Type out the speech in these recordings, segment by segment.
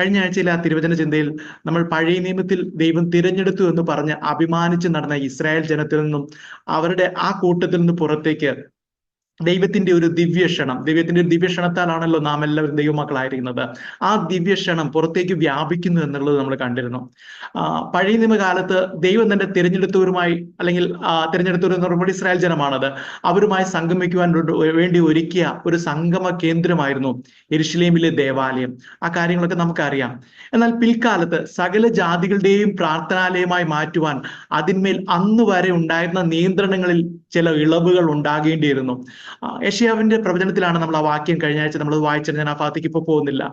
കഴിഞ്ഞ ആഴ്ചയിൽ ആ തിരുവചന ചിന്തയിൽ നമ്മൾ പഴയ നിയമത്തിൽ ദൈവം തിരഞ്ഞെടുത്തു എന്ന് പറഞ്ഞ് അഭിമാനിച്ച് നടന്ന ഇസ്രായേൽ ജനത്തിൽ നിന്നും അവരുടെ ആ കൂട്ടത്തിൽ നിന്ന് പുറത്തേക്ക് ദൈവത്തിന്റെ ഒരു ദിവ്യക്ഷണം, ദൈവത്തിന്റെ ഒരു ദിവ്യക്ഷണത്താലാണല്ലോ നാം എല്ലാവരും ദൈവമക്കളായിരിക്കുന്നത്. ആ ദിവ്യക്ഷണം പുറത്തേക്ക് വ്യാപിക്കുന്നു എന്നുള്ളത് നമ്മൾ കണ്ടിരുന്നു. പഴയ നിയമകാലത്ത് ദൈവം തന്റെ തിരഞ്ഞെടുത്തവരുമായി, അല്ലെങ്കിൽ തിരഞ്ഞെടുത്തവർ എന്ന് പറയുമ്പോൾ ഇസ്രായേൽ ജനമാണത്, അവരുമായി സംഗമിക്കുവാൻ വേണ്ടി ഒരുക്കിയ ഒരു സംഗമ കേന്ദ്രമായിരുന്നു യെരുശലേമിലെ ദേവാലയം. ആ കാര്യങ്ങളൊക്കെ നമുക്കറിയാം. എന്നാൽ പിൽക്കാലത്ത് സകല ജാതികളുടെയും പ്രാർത്ഥനാലയമായി മാറ്റുവാൻ അതിന്മേൽ അന്ന് വരെ ഉണ്ടായിരുന്ന നിയന്ത്രണങ്ങളിൽ ചില ഇളവുകൾ ഉണ്ടാകേണ്ടിയിരുന്നു. യെശയ്യാവിന്റെ പ്രവചനത്തിലാണ് നമ്മൾ ആ വാക്യം കഴിഞ്ഞ ആഴ്ച നമ്മൾ വായിച്ചത്. ഞാൻ ആ ഭാഗത്തേക്ക് ഇപ്പൊ പോകുന്നില്ല.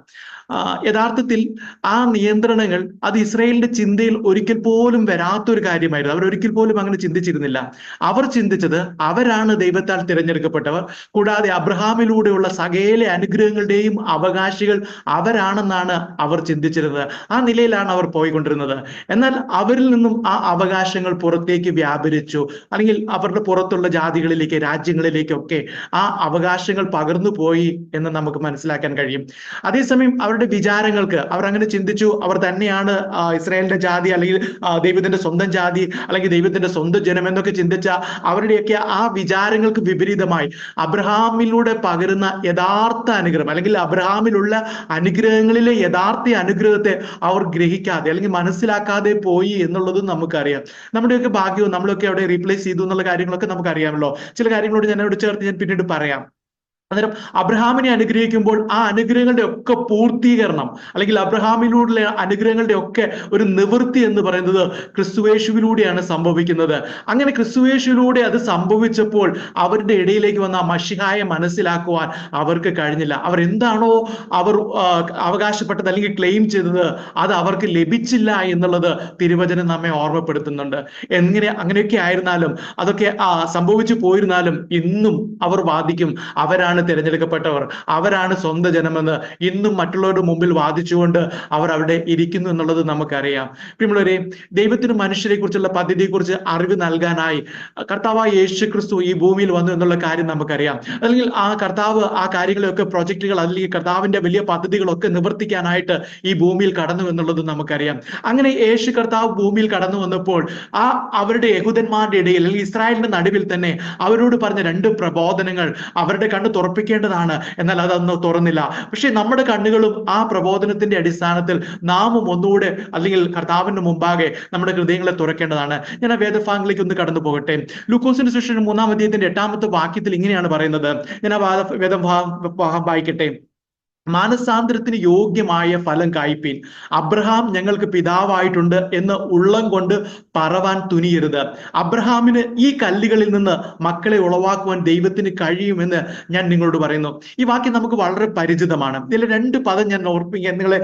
യഥാർത്ഥത്തിൽ ആ നിയന്ത്രണങ്ങൾ അത് ഇസ്രായേലിന്റെ ചിന്തയിൽ ഒരിക്കൽ പോലും വരാത്തൊരു കാര്യമായിരുന്നു. അവർ ഒരിക്കൽ പോലും അങ്ങനെ ചിന്തിച്ചിരുന്നില്ല. അവർ ചിന്തിച്ചത് അവരാണ് ദൈവത്താൽ തിരഞ്ഞെടുക്കപ്പെട്ടവർ, കൂടാതെ അബ്രഹാമിലൂടെയുള്ള സകല അനുഗ്രഹങ്ങളുടെയും അവകാശികൾ അവരാണെന്നാണ് അവർ ചിന്തിച്ചിരുന്നത്. ആ നിലയിലാണ് അവർ പോയിക്കൊണ്ടിരുന്നത്. എന്നാൽ അവരിൽ നിന്നും ആ അവകാശങ്ങൾ പുറത്തേക്ക് വ്യാപരിച്ചു, അല്ലെങ്കിൽ അവരുടെ പുറത്തുള്ള ജാതികളിലേക്ക്, രാജ്യങ്ങളിലേക്കൊക്കെ ആ അവകാശങ്ങൾ പകർന്നു പോയി എന്ന് നമുക്ക് മനസ്സിലാക്കാൻ കഴിയും. അതേസമയം അവരുടെ വിചാരങ്ങൾക്ക്, അവർ അങ്ങനെ ചിന്തിച്ചു, അവർ തന്നെയാണ് ഇസ്രായേലിന്റെ ജാതി, അല്ലെങ്കിൽ ദൈവത്തിന്റെ സ്വന്തം ജാതി, അല്ലെങ്കിൽ ദൈവത്തിന്റെ സ്വന്തം ജനം എന്നൊക്കെ ചിന്തിച്ച അവരുടെയൊക്കെ ആ വിചാരങ്ങൾക്ക് വിപരീതമായി അബ്രഹാമിലൂടെ പകരുന്ന യഥാർത്ഥ അനുഗ്രഹം, അല്ലെങ്കിൽ അബ്രഹാമിലുള്ള അനുഗ്രഹങ്ങളിലെ യഥാർത്ഥ അനുഗ്രഹത്തെ അവർ ഗ്രഹിക്കാതെ അല്ലെങ്കിൽ മനസ്സിലാക്കാതെ പോയി എന്നുള്ളതും നമുക്കറിയാം. നമ്മുടെയൊക്കെ ഭാഗ്യവും നമ്മളൊക്കെ അവിടെ റീപ്ലേസ് ചെയ്തു എന്നുള്ള കാര്യങ്ങളൊക്കെ നമുക്കറിയാമല്ലോ. ചില കാര്യങ്ങളോട് ഞാൻ അവിടെ ചേർത്ത് ഞാൻ പിന്നീട് പറയാം. അന്നേരം അബ്രഹാമിനെ അനുഗ്രഹിക്കുമ്പോൾ ആ അനുഗ്രഹങ്ങളുടെ ഒക്കെ പൂർത്തീകരണം, അല്ലെങ്കിൽ അബ്രഹാമിലൂടെ അനുഗ്രഹങ്ങളുടെ ഒക്കെ ഒരു നിവൃത്തി എന്ന് പറയുന്നത് ക്രിസ്തുവേശുവിലൂടെയാണ് സംഭവിക്കുന്നത്. അങ്ങനെ ക്രിസ്തുവേശുവിലൂടെ അത് സംഭവിച്ചപ്പോൾ അവരുടെ ഇടയിലേക്ക് വന്ന മശിഹായെ മനസ്സിലാക്കുവാൻ അവർക്ക് കഴിഞ്ഞില്ല. അവർ എന്താണോ അവർ അവകാശപ്പെട്ടത് അല്ലെങ്കിൽ ക്ലെയിം ചെയ്തത് അത് അവർക്ക് ലഭിച്ചില്ല എന്നുള്ളത് തിരുവചനം നമ്മെ ഓർമ്മപ്പെടുത്തുന്നുണ്ട്. അങ്ങനെയൊക്കെ ആയിരുന്നാലും, അതൊക്കെ സംഭവിച്ചു പോയിരുന്നാലും, ഇന്നും അവർ വാദിക്കും അവരാണ് തിരഞ്ഞെടുക്കപ്പെട്ടവർ, അവരാണ് സ്വന്തം ജനമെന്ന് ഇന്നും മറ്റുള്ളവരുടെ മുമ്പിൽ വാദിച്ചുകൊണ്ട് അവർ അവിടെ ഇരിക്കുന്നു എന്നുള്ളത് നമുക്കറിയാം. പ്രിയമുള്ളവരെ, ദൈവത്തിന് മനുഷ്യരെ കുറിച്ചുള്ള പദ്ധതിയെ കുറിച്ച് അറിവ് നൽകാനായി കർത്താവായ യേശു ക്രിസ്തു ഈ ഭൂമിയിൽ വന്നു എന്നുള്ള കാര്യം നമുക്കറിയാം. അല്ലെങ്കിൽ ആ കർത്താവ് ആ കാര്യങ്ങളെയൊക്കെ പ്രൊജക്ടുകൾ, അല്ലെങ്കിൽ കർത്താവിന്റെ വലിയ പദ്ധതികളൊക്കെ നിവർത്തിക്കാനായിട്ട് ഈ ഭൂമിയിൽ കടന്നു എന്നുള്ളത് നമുക്കറിയാം. അങ്ങനെ യേശു കർത്താവ് ഭൂമിയിൽ കടന്നു വന്നപ്പോൾ അവരുടെ യഹൂദന്മാരുടെ ഇടയിൽ, അല്ലെങ്കിൽ ഇസ്രായേലിന്റെ നടുവിൽ തന്നെ അവരോട് പറഞ്ഞ 2 പ്രബോധനങ്ങൾ അവരുടെ കണ്ണ് തുറപ്പിക്കേണ്ടതാണ്. എന്നാൽ അതൊന്നും തുറന്നില്ല. പക്ഷെ നമ്മുടെ കണ്ണുകളും ആ പ്രബോധനത്തിന്റെ അടിസ്ഥാനത്തിൽ നാമും ഒന്നുകൂടെ, അല്ലെങ്കിൽ കർത്താവിന്റെ മുമ്പാകെ നമ്മുടെ ഹൃദയങ്ങളെ തുറക്കേണ്ടതാണ്. ഞാൻ ആ വേദഭാഗങ്ങളിലേക്ക് ഒന്ന് കടന്നു പോകട്ടെ. ലൂക്കോസിന്റെ സുവിശേഷം 3-ാം അധ്യായത്തിന്റെ 8-ാമത്തെ വാക്യത്തിൽ ഇങ്ങനെയാണ് പറയുന്നത്. ഞാൻ ആ വേദഭാഗം വായിക്കട്ടെ. മാനസാന്തരത്തിന് യോഗ്യമായ ഫലം കായ്പീൻ, അബ്രഹാം ഞങ്ങൾക്ക് പിതാവായിട്ടുണ്ട് എന്ന് ഉള്ളം കൊണ്ട് പറവാൻ തുനിയരുത്. അബ്രഹാമിന് ഈ കല്ലുകളിൽ നിന്ന് മക്കളെ ഉളവാക്കുവാൻ ദൈവത്തിന് കഴിയുമെന്ന് ഞാൻ നിങ്ങളോട് പറയുന്നു. ഈ വാക്യം നമുക്ക് വളരെ പരിചിതമാണ്. ഇതിൽ 2 പദം ഞാൻ നിങ്ങളെ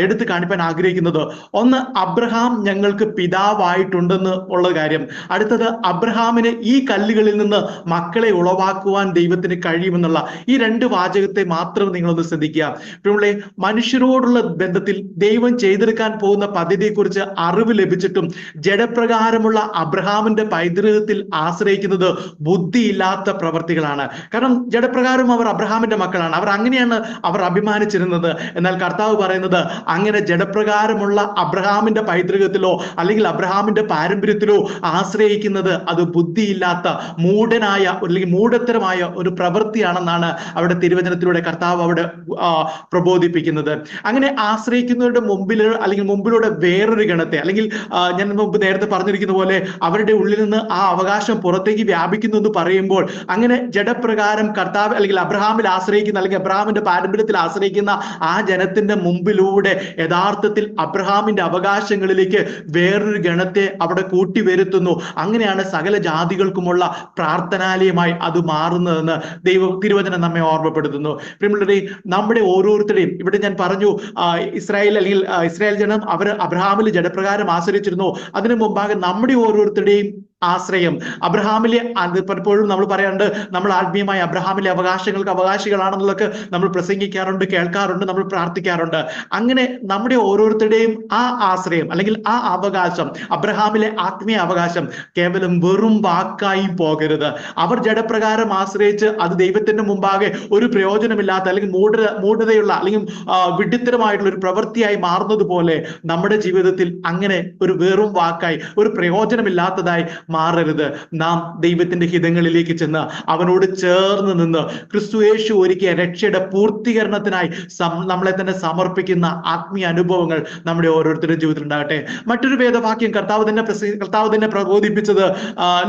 എടുത്തു കാണിപ്പാൻ ആഗ്രഹിക്കുന്നത്. ഒന്ന്, അബ്രഹാം ഞങ്ങൾക്ക് പിതാവായിട്ടുണ്ടെന്ന് ഉള്ള കാര്യം. അടുത്തത്, അബ്രഹാമിന് ഈ കല്ലുകളിൽ നിന്ന് മക്കളെ ഉളവാക്കുവാൻ ദൈവത്തിന് കഴിയുമെന്നുള്ള ഈ 2 വാചകത്തെ മാത്രം നിങ്ങളൊന്ന് ശ്രദ്ധിക്കുക. പ്രിയമുള്ളവരെ, മനുഷ്യരോടുള്ള ബന്ധത്തിൽ ദൈവം ചെയ്തെടുക്കാൻ പോകുന്ന പദ്ധതിയെക്കുറിച്ച് അറിവ് ലഭിച്ചിട്ടും ജഡപ്രകാരമുള്ള അബ്രഹാമിന്റെ പൈതൃകത്തിൽ ആശ്രയിക്കുന്നത് ബുദ്ധിയില്ലാത്ത പ്രവർത്തികളാണ്. കാരണം ജഡപ്രകാരം അവർ അബ്രഹാമിന്റെ മക്കളാണ്, അവർ അങ്ങനെയാണ് അവർ അഭിമാനിച്ചിരുന്നത്. എന്നാൽ കർത്താവ് പറയുന്നത്, അങ്ങനെ ജഡപ്രകാരമുള്ള അബ്രഹാമിന്റെ പൈതൃകത്തിലോ അല്ലെങ്കിൽ അബ്രഹാമിന്റെ പാരമ്പര്യത്തിലോ ആശ്രയിക്കുന്നത് അത് ബുദ്ധിയില്ലാത്ത, മൂഢനായ, അല്ലെങ്കിൽ മൂഢത്തരമായ ഒരു പ്രവൃത്തിയാണെന്നാണ് അവിടെ തിരുവചനത്തിലൂടെ കർത്താവ് അവിടെ പ്രബോധിപ്പിക്കുന്നത്. അങ്ങനെ ആശ്രയിക്കുന്നവരുടെ മുമ്പിലൂടെ വേറൊരു ഗണത്തെ, അല്ലെങ്കിൽ ഞാൻ മുമ്പ് നേരത്തെ പറഞ്ഞിരിക്കുന്ന പോലെ അവരുടെ ഉള്ളിൽ നിന്ന് ആ അവകാശം പുറത്തേക്ക് വ്യാപിക്കുന്നു എന്ന് പറയുമ്പോൾ, അങ്ങനെ ജഡപ്രകാരം കർത്താവ് അല്ലെങ്കിൽ അബ്രഹാമിൽ ആശ്രയിക്കുന്ന, അല്ലെങ്കിൽ അബ്രഹാമിന്റെ പാരമ്പര്യത്തിൽ ആശ്രയിക്കുന്ന ആ ജനത്തിന്റെ മുമ്പിലൂടെ യഥാർത്ഥത്തിൽ അബ്രഹാമിന്റെ അവകാശങ്ങളിലേക്ക് വേറൊരു ഗണത്തെ അവിടെ കൂട്ടിവരുത്തുന്നു. അങ്ങനെയാണ് സകല ജാതികൾക്കുമുള്ള പ്രാർത്ഥനാലയമായി അത് മാറുന്നതെന്ന് തിരുവചനം നമ്മെ ഓർമ്മപ്പെടുത്തുന്നു. പ്രിയമുള്ളവരെ, നമ്മുടെ ഓരോരുത്തരുടെയും, ഇവിടെ ഞാൻ പറഞ്ഞു ഇസ്രായേൽ ജനം അവർ അബ്രഹാമിൽ ജഡപ്രകാരം ആശ്രയിച്ചിരുന്നു. അതിനു മുമ്പാകെ നമ്മുടെ ഓരോരുത്തരുടെയും ആശ്രയം. അബ്രഹാമിലെ അത് പലപ്പോഴും നമ്മൾ പറയാറുണ്ട്, നമ്മൾ ആത്മീയമായ അബ്രഹാമിലെ അവകാശങ്ങൾക്ക് അവകാശികളാണെന്നുള്ളതൊക്കെ നമ്മൾ പ്രസംഗിക്കാറുണ്ട്, കേൾക്കാറുണ്ട്, നമ്മൾ പ്രാർത്ഥിക്കാറുണ്ട്. അങ്ങനെ നമ്മുടെ ഓരോരുത്തരുടെയും ആ ആശ്രയം അല്ലെങ്കിൽ ആ അവകാശം, അബ്രഹാമിലെ ആത്മീയ അവകാശം കേവലം വെറും വാക്കായി പോകരുത്. അവർ ജഡപ്രകാരം ആശ്രയിച്ച് അത് ദൈവത്തിന്റെ മുമ്പാകെ ഒരു പ്രയോജനമില്ലാത്ത അല്ലെങ്കിൽ മൂഢതയുള്ള അല്ലെങ്കിൽ വിഡ്ഢിത്തരമായിട്ടുള്ള ഒരു പ്രവൃത്തിയായി മാറുന്നത് പോലെ നമ്മുടെ ജീവിതത്തിൽ അങ്ങനെ ഒരു വെറും വാക്കായി, ഒരു പ്രയോജനമില്ലാത്തതായി മാറരുത്. നാം ദൈവത്തിന്റെ ഹിതങ്ങളിലേക്ക് ചെന്ന് അവനോട് ചേർന്ന് നിന്ന് ക്രിസ്തുയേശു ഒരുക്കിയ രക്ഷയുടെ പൂർത്തീകരണത്തിനായി നമ്മളെ തന്നെ സമർപ്പിക്കുന്ന ആത്മീയ അനുഭവങ്ങൾ നമ്മുടെ ഓരോരുത്തരുടെ ജീവിതത്തിൽ ഉണ്ടാകട്ടെ. മറ്റൊരു വേദവാക്യം കർത്താവ് തന്നെ പ്രബോധിപ്പിച്ചത്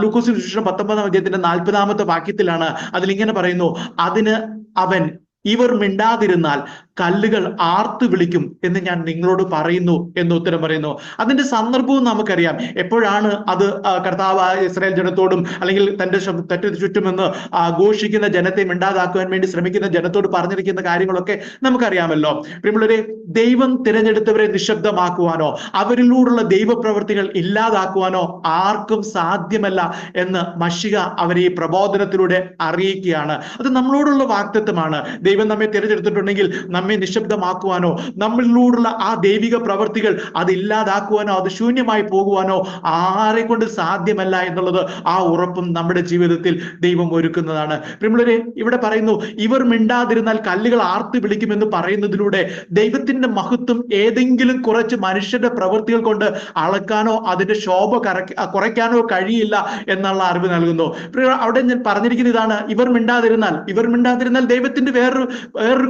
ലൂക്കോസിന്റെ സുവിശേഷം 19-ാം അധ്യായത്തിന്റെ 40-ാമത്തെ വാക്യത്തിലാണ്. അതിലിങ്ങനെ പറയുന്നു, അതിന് അവൻ, ഇവർ മിണ്ടാതിരുന്നാൽ കല്ലുകൾ ആർത്തു വിളിക്കും എന്ന് ഞാൻ നിങ്ങളോട് പറയുന്നു എന്ന് ഉത്തരം പറയുന്നു. അതിന്റെ സന്ദർഭവും നമുക്കറിയാം. എപ്പോഴാണ് അത് കർത്താവ് ഇസ്രായേൽ ജനത്തോടും അല്ലെങ്കിൽ തന്റെ ചുറ്റുമെന്ന് ഘോഷിക്കുന്ന ജനത്തെ മിണ്ടാതാക്കുവാൻ വേണ്ടി ശ്രമിക്കുന്ന ജനത്തോട് പറഞ്ഞിരിക്കുന്ന കാര്യങ്ങളൊക്കെ നമുക്കറിയാമല്ലോ. പ്രിയമുള്ളവരെ, ദൈവം തിരഞ്ഞെടുത്തവരെ നിശബ്ദമാക്കുവാനോ അവരിലൂടെയുള്ള ദൈവപ്രവൃത്തികൾ ഇല്ലാതാക്കുവാനോ ആർക്കും സാധ്യമല്ല എന്ന് മശിഹ അവരെ ഈ പ്രബോധനത്തിലൂടെ അറിയിക്കുകയാണ്. അത് നമ്മളോടുള്ള വാഗ്ദത്തമാണ്. ദൈവം നമ്മെ തിരഞ്ഞെടുത്തിട്ടുണ്ടെങ്കിൽ നമ്മെ നിശബ്ദമാക്കുവാനോ നമ്മളിലൂടെയുള്ള ആ ദൈവിക പ്രവർത്തികൾ അത് ഇല്ലാതാക്കുവാനോ അത് ശൂന്യമായി പോകുവാനോ ആരെ കൊണ്ട് സാധ്യമല്ല എന്നുള്ളത് ആ ഉറപ്പും നമ്മുടെ ജീവിതത്തിൽ ദൈവം ഒരുക്കുന്നതാണ്. പ്രിയമുള്ളവരെ, ഇവിടെ പറയുന്നു, ഇവർ മിണ്ടാതിരുന്നാൽ കല്ലുകൾ ആർത്ത് വിളിക്കുമെന്ന് പറയുന്നതിലൂടെ ദൈവത്തിന്റെ മഹത്വം ഏതെങ്കിലും കുറച്ച് മനുഷ്യരുടെ പ്രവൃത്തികൾ കൊണ്ട് അളക്കാനോ അതിന്റെ ശോഭ കുറയ്ക്കാനോ കഴിയില്ല എന്നുള്ള അറിവ് നൽകുന്നു. അവിടെ ഞാൻ പറഞ്ഞിരിക്കുന്ന ഇതാണ്, ഇവർ മിണ്ടാതിരുന്നാൽ ദൈവത്തിന്റെ വേറൊരു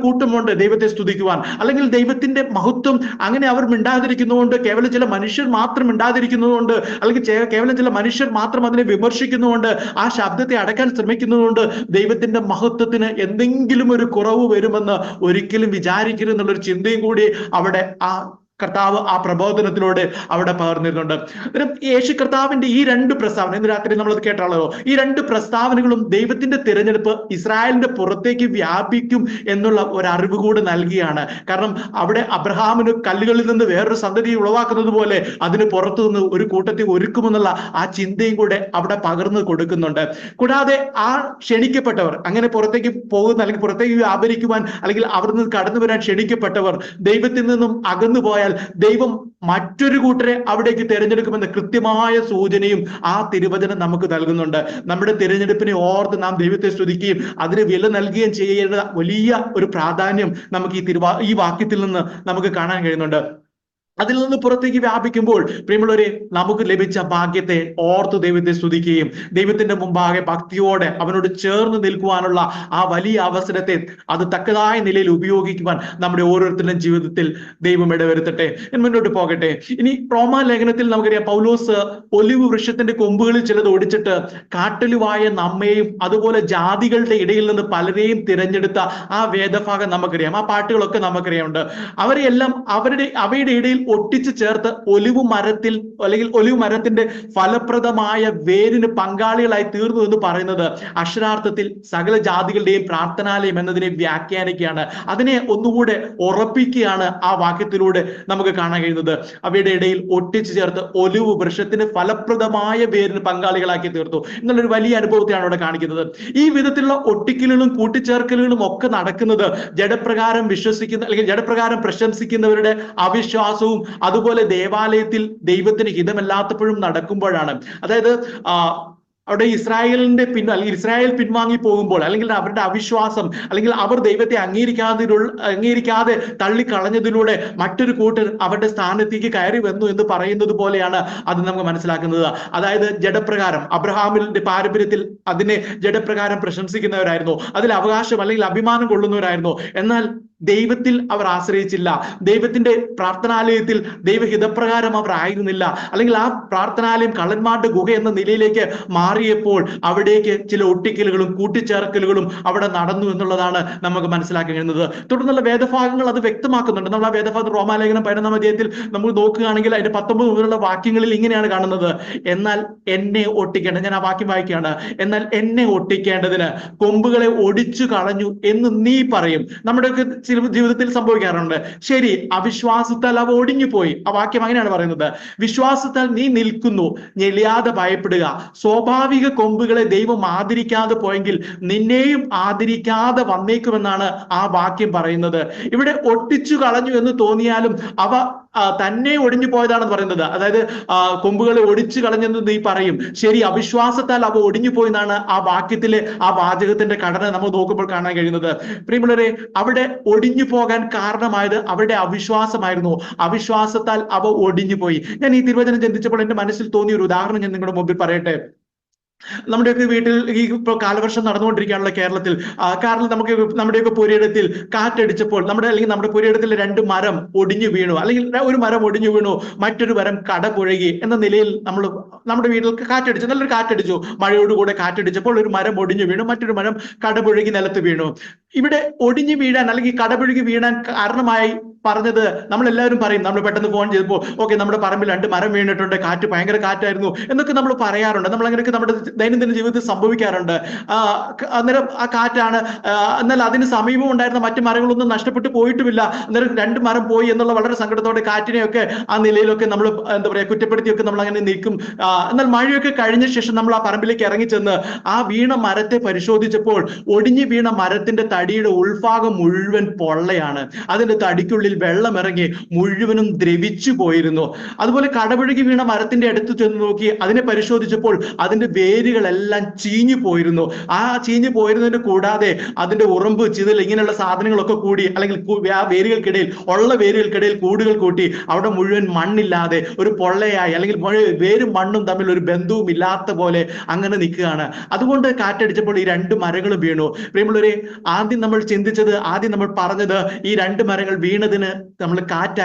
കൂട്ടമുണ്ട് ദൈവത്തെ സ്തുതിക്കുവാൻ. അല്ലെങ്കിൽ ദൈവത്തിന്റെ മഹത്വം അങ്ങനെ അവർ മിണ്ടാതിരിക്കുന്നതുകൊണ്ട്, കേവലം ചില മനുഷ്യർ മാത്രം മിണ്ടാതിരിക്കുന്നതുകൊണ്ട്, അല്ലെങ്കിൽ കേവലം ചില മനുഷ്യർ മാത്രം അതിനെ വിമർശിക്കുന്നതുകൊണ്ട്, ആ ശബ്ദത്തെ അടക്കാൻ ശ്രമിക്കുന്നതുകൊണ്ട് ദൈവത്തിന്റെ മഹത്വത്തിന് എന്തെങ്കിലും ഒരു കുറവ് വരുമെന്ന് ഒരിക്കലും വിചാരിക്കരുത് എന്നുള്ളൊരു ചിന്തയും കൂടി അവിടെ കർത്താവ് ആ പ്രബോധനത്തിലൂടെ അവിടെ പകർന്നിരുന്നുണ്ട്. യേശു കർത്താവിന്റെ ഈ രണ്ട് പ്രസ്താവന, ഇന്ന് രാത്രി നമ്മളത് കേട്ടാളോ, ഈ രണ്ട് പ്രസ്താവനകളും ദൈവത്തിന്റെ തിരഞ്ഞെടുപ്പ് ഇസ്രായേലിന്റെ പുറത്തേക്ക് വ്യാപിക്കും എന്നുള്ള ഒരു അറിവ് കൂടെ നൽകിയാണ്. കാരണം അവിടെ അബ്രഹാമിന് കല്ലുകളിൽ നിന്ന് വേറൊരു സന്തതി ഉളവാക്കുന്നത് പോലെ അതിന് പുറത്തു നിന്ന് ഒരു കൂട്ടത്തെ ഒരുക്കുമെന്നുള്ള ആ ചിന്തയും കൂടെ അവിടെ പകർന്നു കൊടുക്കുന്നുണ്ട്. കൂടാതെ ആ ക്ഷണിക്കപ്പെട്ടവർ, അങ്ങനെ പുറത്തേക്ക് പോകുന്ന അല്ലെങ്കിൽ പുറത്തേക്ക് വ്യാപരിക്കുവാൻ അല്ലെങ്കിൽ അവിടെ നിന്ന് കടന്നു വരാൻ ക്ഷണിക്കപ്പെട്ടവർ ദൈവത്തിൽ നിന്നും അകന്നു പോയാൽ ദൈവം മറ്റൊരു കൂട്ടരെ അവിടേക്ക് തിരഞ്ഞെടുക്കുമെന്ന കൃത്യമായ സൂചനയും ആ തിരുവചനം നമുക്ക് നൽകുന്നുണ്ട്. നമ്മുടെ തിരഞ്ഞെടുപ്പിനെ ഓർത്ത് നാം ദൈവത്തെ സ്തുതിക്കുകയും അതിന് വില നൽകുകയും ചെയ്യേണ്ട വലിയ ഒരു പ്രാധാന്യം നമുക്ക് ഈ വാക്യത്തിൽ നിന്ന് നമുക്ക് കാണാൻ കഴിയുന്നുണ്ട്. അതിൽ നിന്ന് പുറത്തേക്ക് വ്യാപിക്കുമ്പോൾ പ്രിയമുള്ളവരെ, നമുക്ക് ലഭിച്ച ഭാഗ്യത്തെ ഓർത്ത് ദൈവത്തെ സ്തുതിക്കുകയും ദൈവത്തിന്റെ മുമ്പാകെ ഭക്തിയോടെ അവനോട് ചേർന്ന് നിൽക്കുവാനുള്ള ആ വലിയ അവസരത്തെ അത് തക്കതായ നിലയിൽ ഉപയോഗിക്കുവാൻ നമ്മുടെ ഓരോരുത്തരുടെയും ജീവിതത്തിൽ ദൈവം ഇടവരുത്തട്ടെ. മുന്നോട്ട് പോകട്ടെ. ഇനി റോമാ ലേഖനത്തിൽ നമുക്കറിയാം, പൗലോസ് ഒലിവ് വൃക്ഷത്തിന്റെ കൊമ്പുകളിൽ ചിലത് ഒടിച്ചിട്ട് കാട്ടലുവായ നമ്മയും അതുപോലെ ജാതികളുടെ ഇടയിൽ നിന്ന് പലരെയും തിരഞ്ഞെടുത്ത ആ വേദഭാഗം നമുക്കറിയാം, ആ പാട്ടുകളൊക്കെ നമുക്കറിയാമുണ്ട്. അവരെല്ലാം അവയുടെ ഇടയിൽ ഒട്ടിച്ചു ചേർത്ത് ഒലിവ് മരത്തിന്റെ ഫലപ്രദമായ വേരിന് പങ്കാളികളായി തീർന്നു എന്ന് പറയുന്നത് അക്ഷരാർത്ഥത്തിൽ സകല ജാതികളുടെയും പ്രാർത്ഥനാലയം എന്നതിനെ വ്യാഖ്യാനിക്കുകയാണ്. അതിനെ ഒന്നുകൂടെ ഉറപ്പിക്കുകയാണ് ആ വാക്യത്തിലൂടെ നമുക്ക് കാണാൻ കഴിയുന്നത്. അവയുടെ ഇടയിൽ ഒട്ടിച്ചു ചേർത്ത് ഒലിവ് വൃക്ഷത്തിന് ഫലപ്രദമായ വേരിന് പങ്കാളികളാക്കി തീർത്തു എന്നുള്ളൊരു വലിയ അനുഭവത്തെയാണ് അവിടെ കാണിക്കുന്നത്. ഈ വിധത്തിലുള്ള ഒട്ടിക്കലുകളും കൂട്ടിച്ചേർക്കലുകളും ഒക്കെ നടക്കുന്നത് ജഡപ്രകാരം വിശ്വസിക്കുന്ന അല്ലെങ്കിൽ ജഡപ്രകാരം പ്രശംസിക്കുന്നവരുടെ അവിശ്വാസവും അതുപോലെ ദേവാലയത്തിൽ ദൈവത്തിന് ഹിതമല്ലാത്തപ്പോഴും നടക്കുമ്പോഴാണ്. അതായത് അവിടെ ഇസ്രായേൽ പിൻവാങ്ങി പോകുമ്പോൾ അല്ലെങ്കിൽ അവരുടെ അവിശ്വാസം അല്ലെങ്കിൽ അവർ ദൈവത്തെ അംഗീകരിക്കാതെ തള്ളിക്കളഞ്ഞതിലൂടെ മറ്റൊരു കൂട്ടർ അവരുടെ സ്ഥാനത്തേക്ക് കയറി വന്നു എന്ന് പറയുന്നത് പോലെയാണ് അത് നമുക്ക് മനസ്സിലാക്കുന്നത്. അതായത് ജഡപ്രകാരം അബ്രഹാമിന്റെ പാരമ്പര്യത്തിൽ അതിനെ ജഡപ്രകാരം പ്രശംസിക്കുന്നവരായിരുന്നു, അതിൽ അവകാശം അല്ലെങ്കിൽ അഭിമാനം കൊള്ളുന്നവരായിരുന്നു. എന്നാൽ ദൈവത്തിൽ അവർ ആശ്രയിച്ചില്ല. ദൈവത്തിന്റെ പ്രാർത്ഥനാലയത്തിൽ ദൈവഹിതപ്രകാരം അവർ ആയിരുന്നില്ല. അല്ലെങ്കിൽ ആ പ്രാർത്ഥനാലയം കള്ളന്മാരുടെ ഗുഹ എന്ന നിലയിലേക്ക് മാറിയപ്പോൾ അവിടേക്ക് ചില ഒട്ടിക്കലുകളും കൂട്ടിച്ചേർക്കലുകളും അവിടെ നടന്നു എന്നുള്ളതാണ് നമുക്ക് മനസ്സിലാക്കി കഴിയുന്നത്. തുടർന്നുള്ള വേദഭാഗങ്ങൾ അത് വ്യക്തമാക്കുന്നുണ്ട്. നമ്മൾ ആ വേദഭാഗം റോമാലേഖനം 15-ാം അധ്യായത്തിൽ നമ്മൾ നോക്കുകയാണെങ്കിൽ അതിന്റെ 19 മുതലുള്ള വാക്യങ്ങളിൽ ഇങ്ങനെയാണ് കാണുന്നത്. എന്നാൽ എന്നെ ഒട്ടിക്കേണ്ട, ഞാൻ ആ വാക്യം വായിക്കുകയാണ്, എന്നാൽ എന്നെ ഒട്ടിക്കേണ്ടതിന് കൊമ്പുകളെ ഒടിച്ചു കളഞ്ഞു എന്ന് നീ പറയും. നമ്മുടെയൊക്കെ ജീവിതത്തിൽ സംഭവിക്കാറുണ്ട്. ശരി, അവിശ്വാസത്താൽ അവ ഒടിഞ്ഞുപോയി. ആ വാക്യം അങ്ങനെയാണ് പറയുന്നത്. വിശ്വാസത്താൽ നീ നിൽക്കുന്നു, ഞെളിയാതെ ഭയപ്പെടുക. സ്വാഭാവിക കൊമ്പുകളെ ദൈവം ആദരിക്കാതെ പോയെങ്കിൽ നിന്നെയും ആദരിക്കാതെ വന്നേക്കുമെന്നാണ് ആ വാക്യം പറയുന്നത്. ഇവിടെ ഒട്ടിച്ചു കളഞ്ഞു എന്ന് തോന്നിയാലും അവ തന്നെ ഒടിഞ്ഞു പോയതാണെന്ന് പറയുന്നത്. അതായത് കൊമ്പുകളെ ഒടിച്ചു കളഞ്ഞെന്ന് നീ പറയും. ശരി, അവിശ്വാസത്താൽ അവ ഒടിഞ്ഞു പോയി എന്നാണ് ആ വാക്യത്തിലെ ആ വാചകത്തിന്റെ ഘടന നമ്മൾ നോക്കുമ്പോൾ കാണാൻ കഴിയുന്നത്. പ്രിയമുള്ളവരെ, അവിടെ ഒടിഞ്ഞു പോകാൻ കാരണമായത് അവരുടെ അവിശ്വാസമായിരുന്നു. അവിശ്വാസത്താൽ അവ ഒടിഞ്ഞു പോയി. ഞാൻ ഈ തിരുവചനം ചിന്തിച്ചപ്പോൾ എന്റെ മനസ്സിൽ തോന്നിയ ഒരു ഉദാഹരണം ഞാൻ നിങ്ങളുടെ മുമ്പിൽ പറയട്ടെ. നമ്മുടെയൊക്കെ വീട്ടിൽ ഈ കാലവർഷം നടന്നുകൊണ്ടിരിക്കുകയാണല്ലോ കേരളത്തിൽ. കാരണം നമ്മുടെയൊക്കെ പുരയിടത്തിൽ കാറ്റടിച്ചപ്പോൾ അല്ലെങ്കിൽ നമ്മുടെ പുരയിടത്തിൽ 2 മരം ഒടിഞ്ഞു വീണു, അല്ലെങ്കിൽ ഒരു മരം ഒടിഞ്ഞു വീണു, മറ്റൊരു മരം കടപുഴകി എന്ന നിലയിൽ നമ്മുടെ വീട്ടിൽ കാറ്റടിച്ചു, നല്ലൊരു കാറ്റടിച്ചു. മഴയോടുകൂടെ കാറ്റടിച്ചപ്പോൾ ഒരു മരം ഒടിഞ്ഞു വീണു, മറ്റൊരു മരം കടപുഴകി നിലത്ത് വീണു. ഇവിടെ ഒടിഞ്ഞു വീഴാൻ അല്ലെങ്കിൽ കടപുഴകി വീഴാൻ കാരണമായി പറഞ്ഞത് നമ്മളെല്ലാവരും പറയും. നമ്മൾ പെട്ടെന്ന് ഫോൺ ചെയ്തപ്പോൾ, ഓക്കെ, നമ്മുടെ പറമ്പിൽ 2 മരം വീണിട്ടുണ്ട്, കാറ്റ് ഭയങ്കര കാറ്റായിരുന്നു എന്നൊക്കെ നമ്മൾ പറയാറുണ്ട്. നമ്മൾ അങ്ങനെയൊക്കെ നമ്മുടെ ദൈനംദിന ജീവിതത്തിൽ സംഭവിക്കാറുണ്ട്. അന്നേരം ആ കാറ്റാണ്, എന്നാൽ അതിന് സമീപം ഉണ്ടായിരുന്ന മറ്റു മരങ്ങളൊന്നും നഷ്ടപ്പെട്ടു പോയിട്ടുമില്ല. അന്നേരം 2 മരം പോയി എന്നുള്ള വളരെ സങ്കടത്തോടെ കാറ്റിനെയൊക്കെ ആ നിലയിലൊക്കെ നമ്മൾ എന്താ പറയാ കുറ്റപ്പെടുത്തിയൊക്കെ നമ്മൾ അങ്ങനെ നിൽക്കും. എന്നാൽ മഴയൊക്കെ കഴിഞ്ഞ ശേഷം നമ്മൾ ആ പറമ്പിലേക്ക് ഇറങ്ങിച്ചെന്ന് ആ വീണ മരത്തെ പരിശോധിച്ചപ്പോൾ ഒടിഞ്ഞു വീണ മരത്തിന്റെ തടിയുടെ ഉൾഭാഗം മുഴുവൻ പൊള്ളയാണ്. അതിന്റെ തടിക്കുള്ളിൽ വെള്ളം ഇറങ്ങി മുഴുവനും ദ്രവിച്ചു പോയിരുന്നു. അതുപോലെ കടപുഴകി വീണ മരത്തിന്റെ അടുത്ത് ചെന്ന് നോക്കി അതിനെ പരിശോധിച്ചപ്പോൾ അതിന്റെ വേരുകളെല്ലാം ചീഞ്ഞു പോയിരുന്നു. ആ ചീഞ്ഞു പോയിരുന്നതിന് കൂടാതെ അതിന്റെ ഉറുമ്പ്, ചിതൽ ഇങ്ങനെയുള്ള സാധനങ്ങളൊക്കെ കൂടി, അല്ലെങ്കിൽ ആ വേരുകൾക്കിടയിൽ കൂടുകൾ കൂട്ടി അവിടെ മുഴുവൻ മണ്ണില്ലാതെ ഒരു പൊള്ളയായി, അല്ലെങ്കിൽ വേരും മണ്ണും തമ്മിൽ ഒരു ബന്ധവും ഇല്ലാത്ത പോലെ അങ്ങനെ നിൽക്കുകയാണ്. അതുകൊണ്ട് കാറ്റടിച്ചപ്പോൾ ഈ 2 മരങ്ങളും വീണു. പ്രിയമുള്ളവരെ, ആദ്യം നമ്മൾ പറഞ്ഞത് ഈ 2 മരങ്ങൾ വീണതിന് നമ്മൾ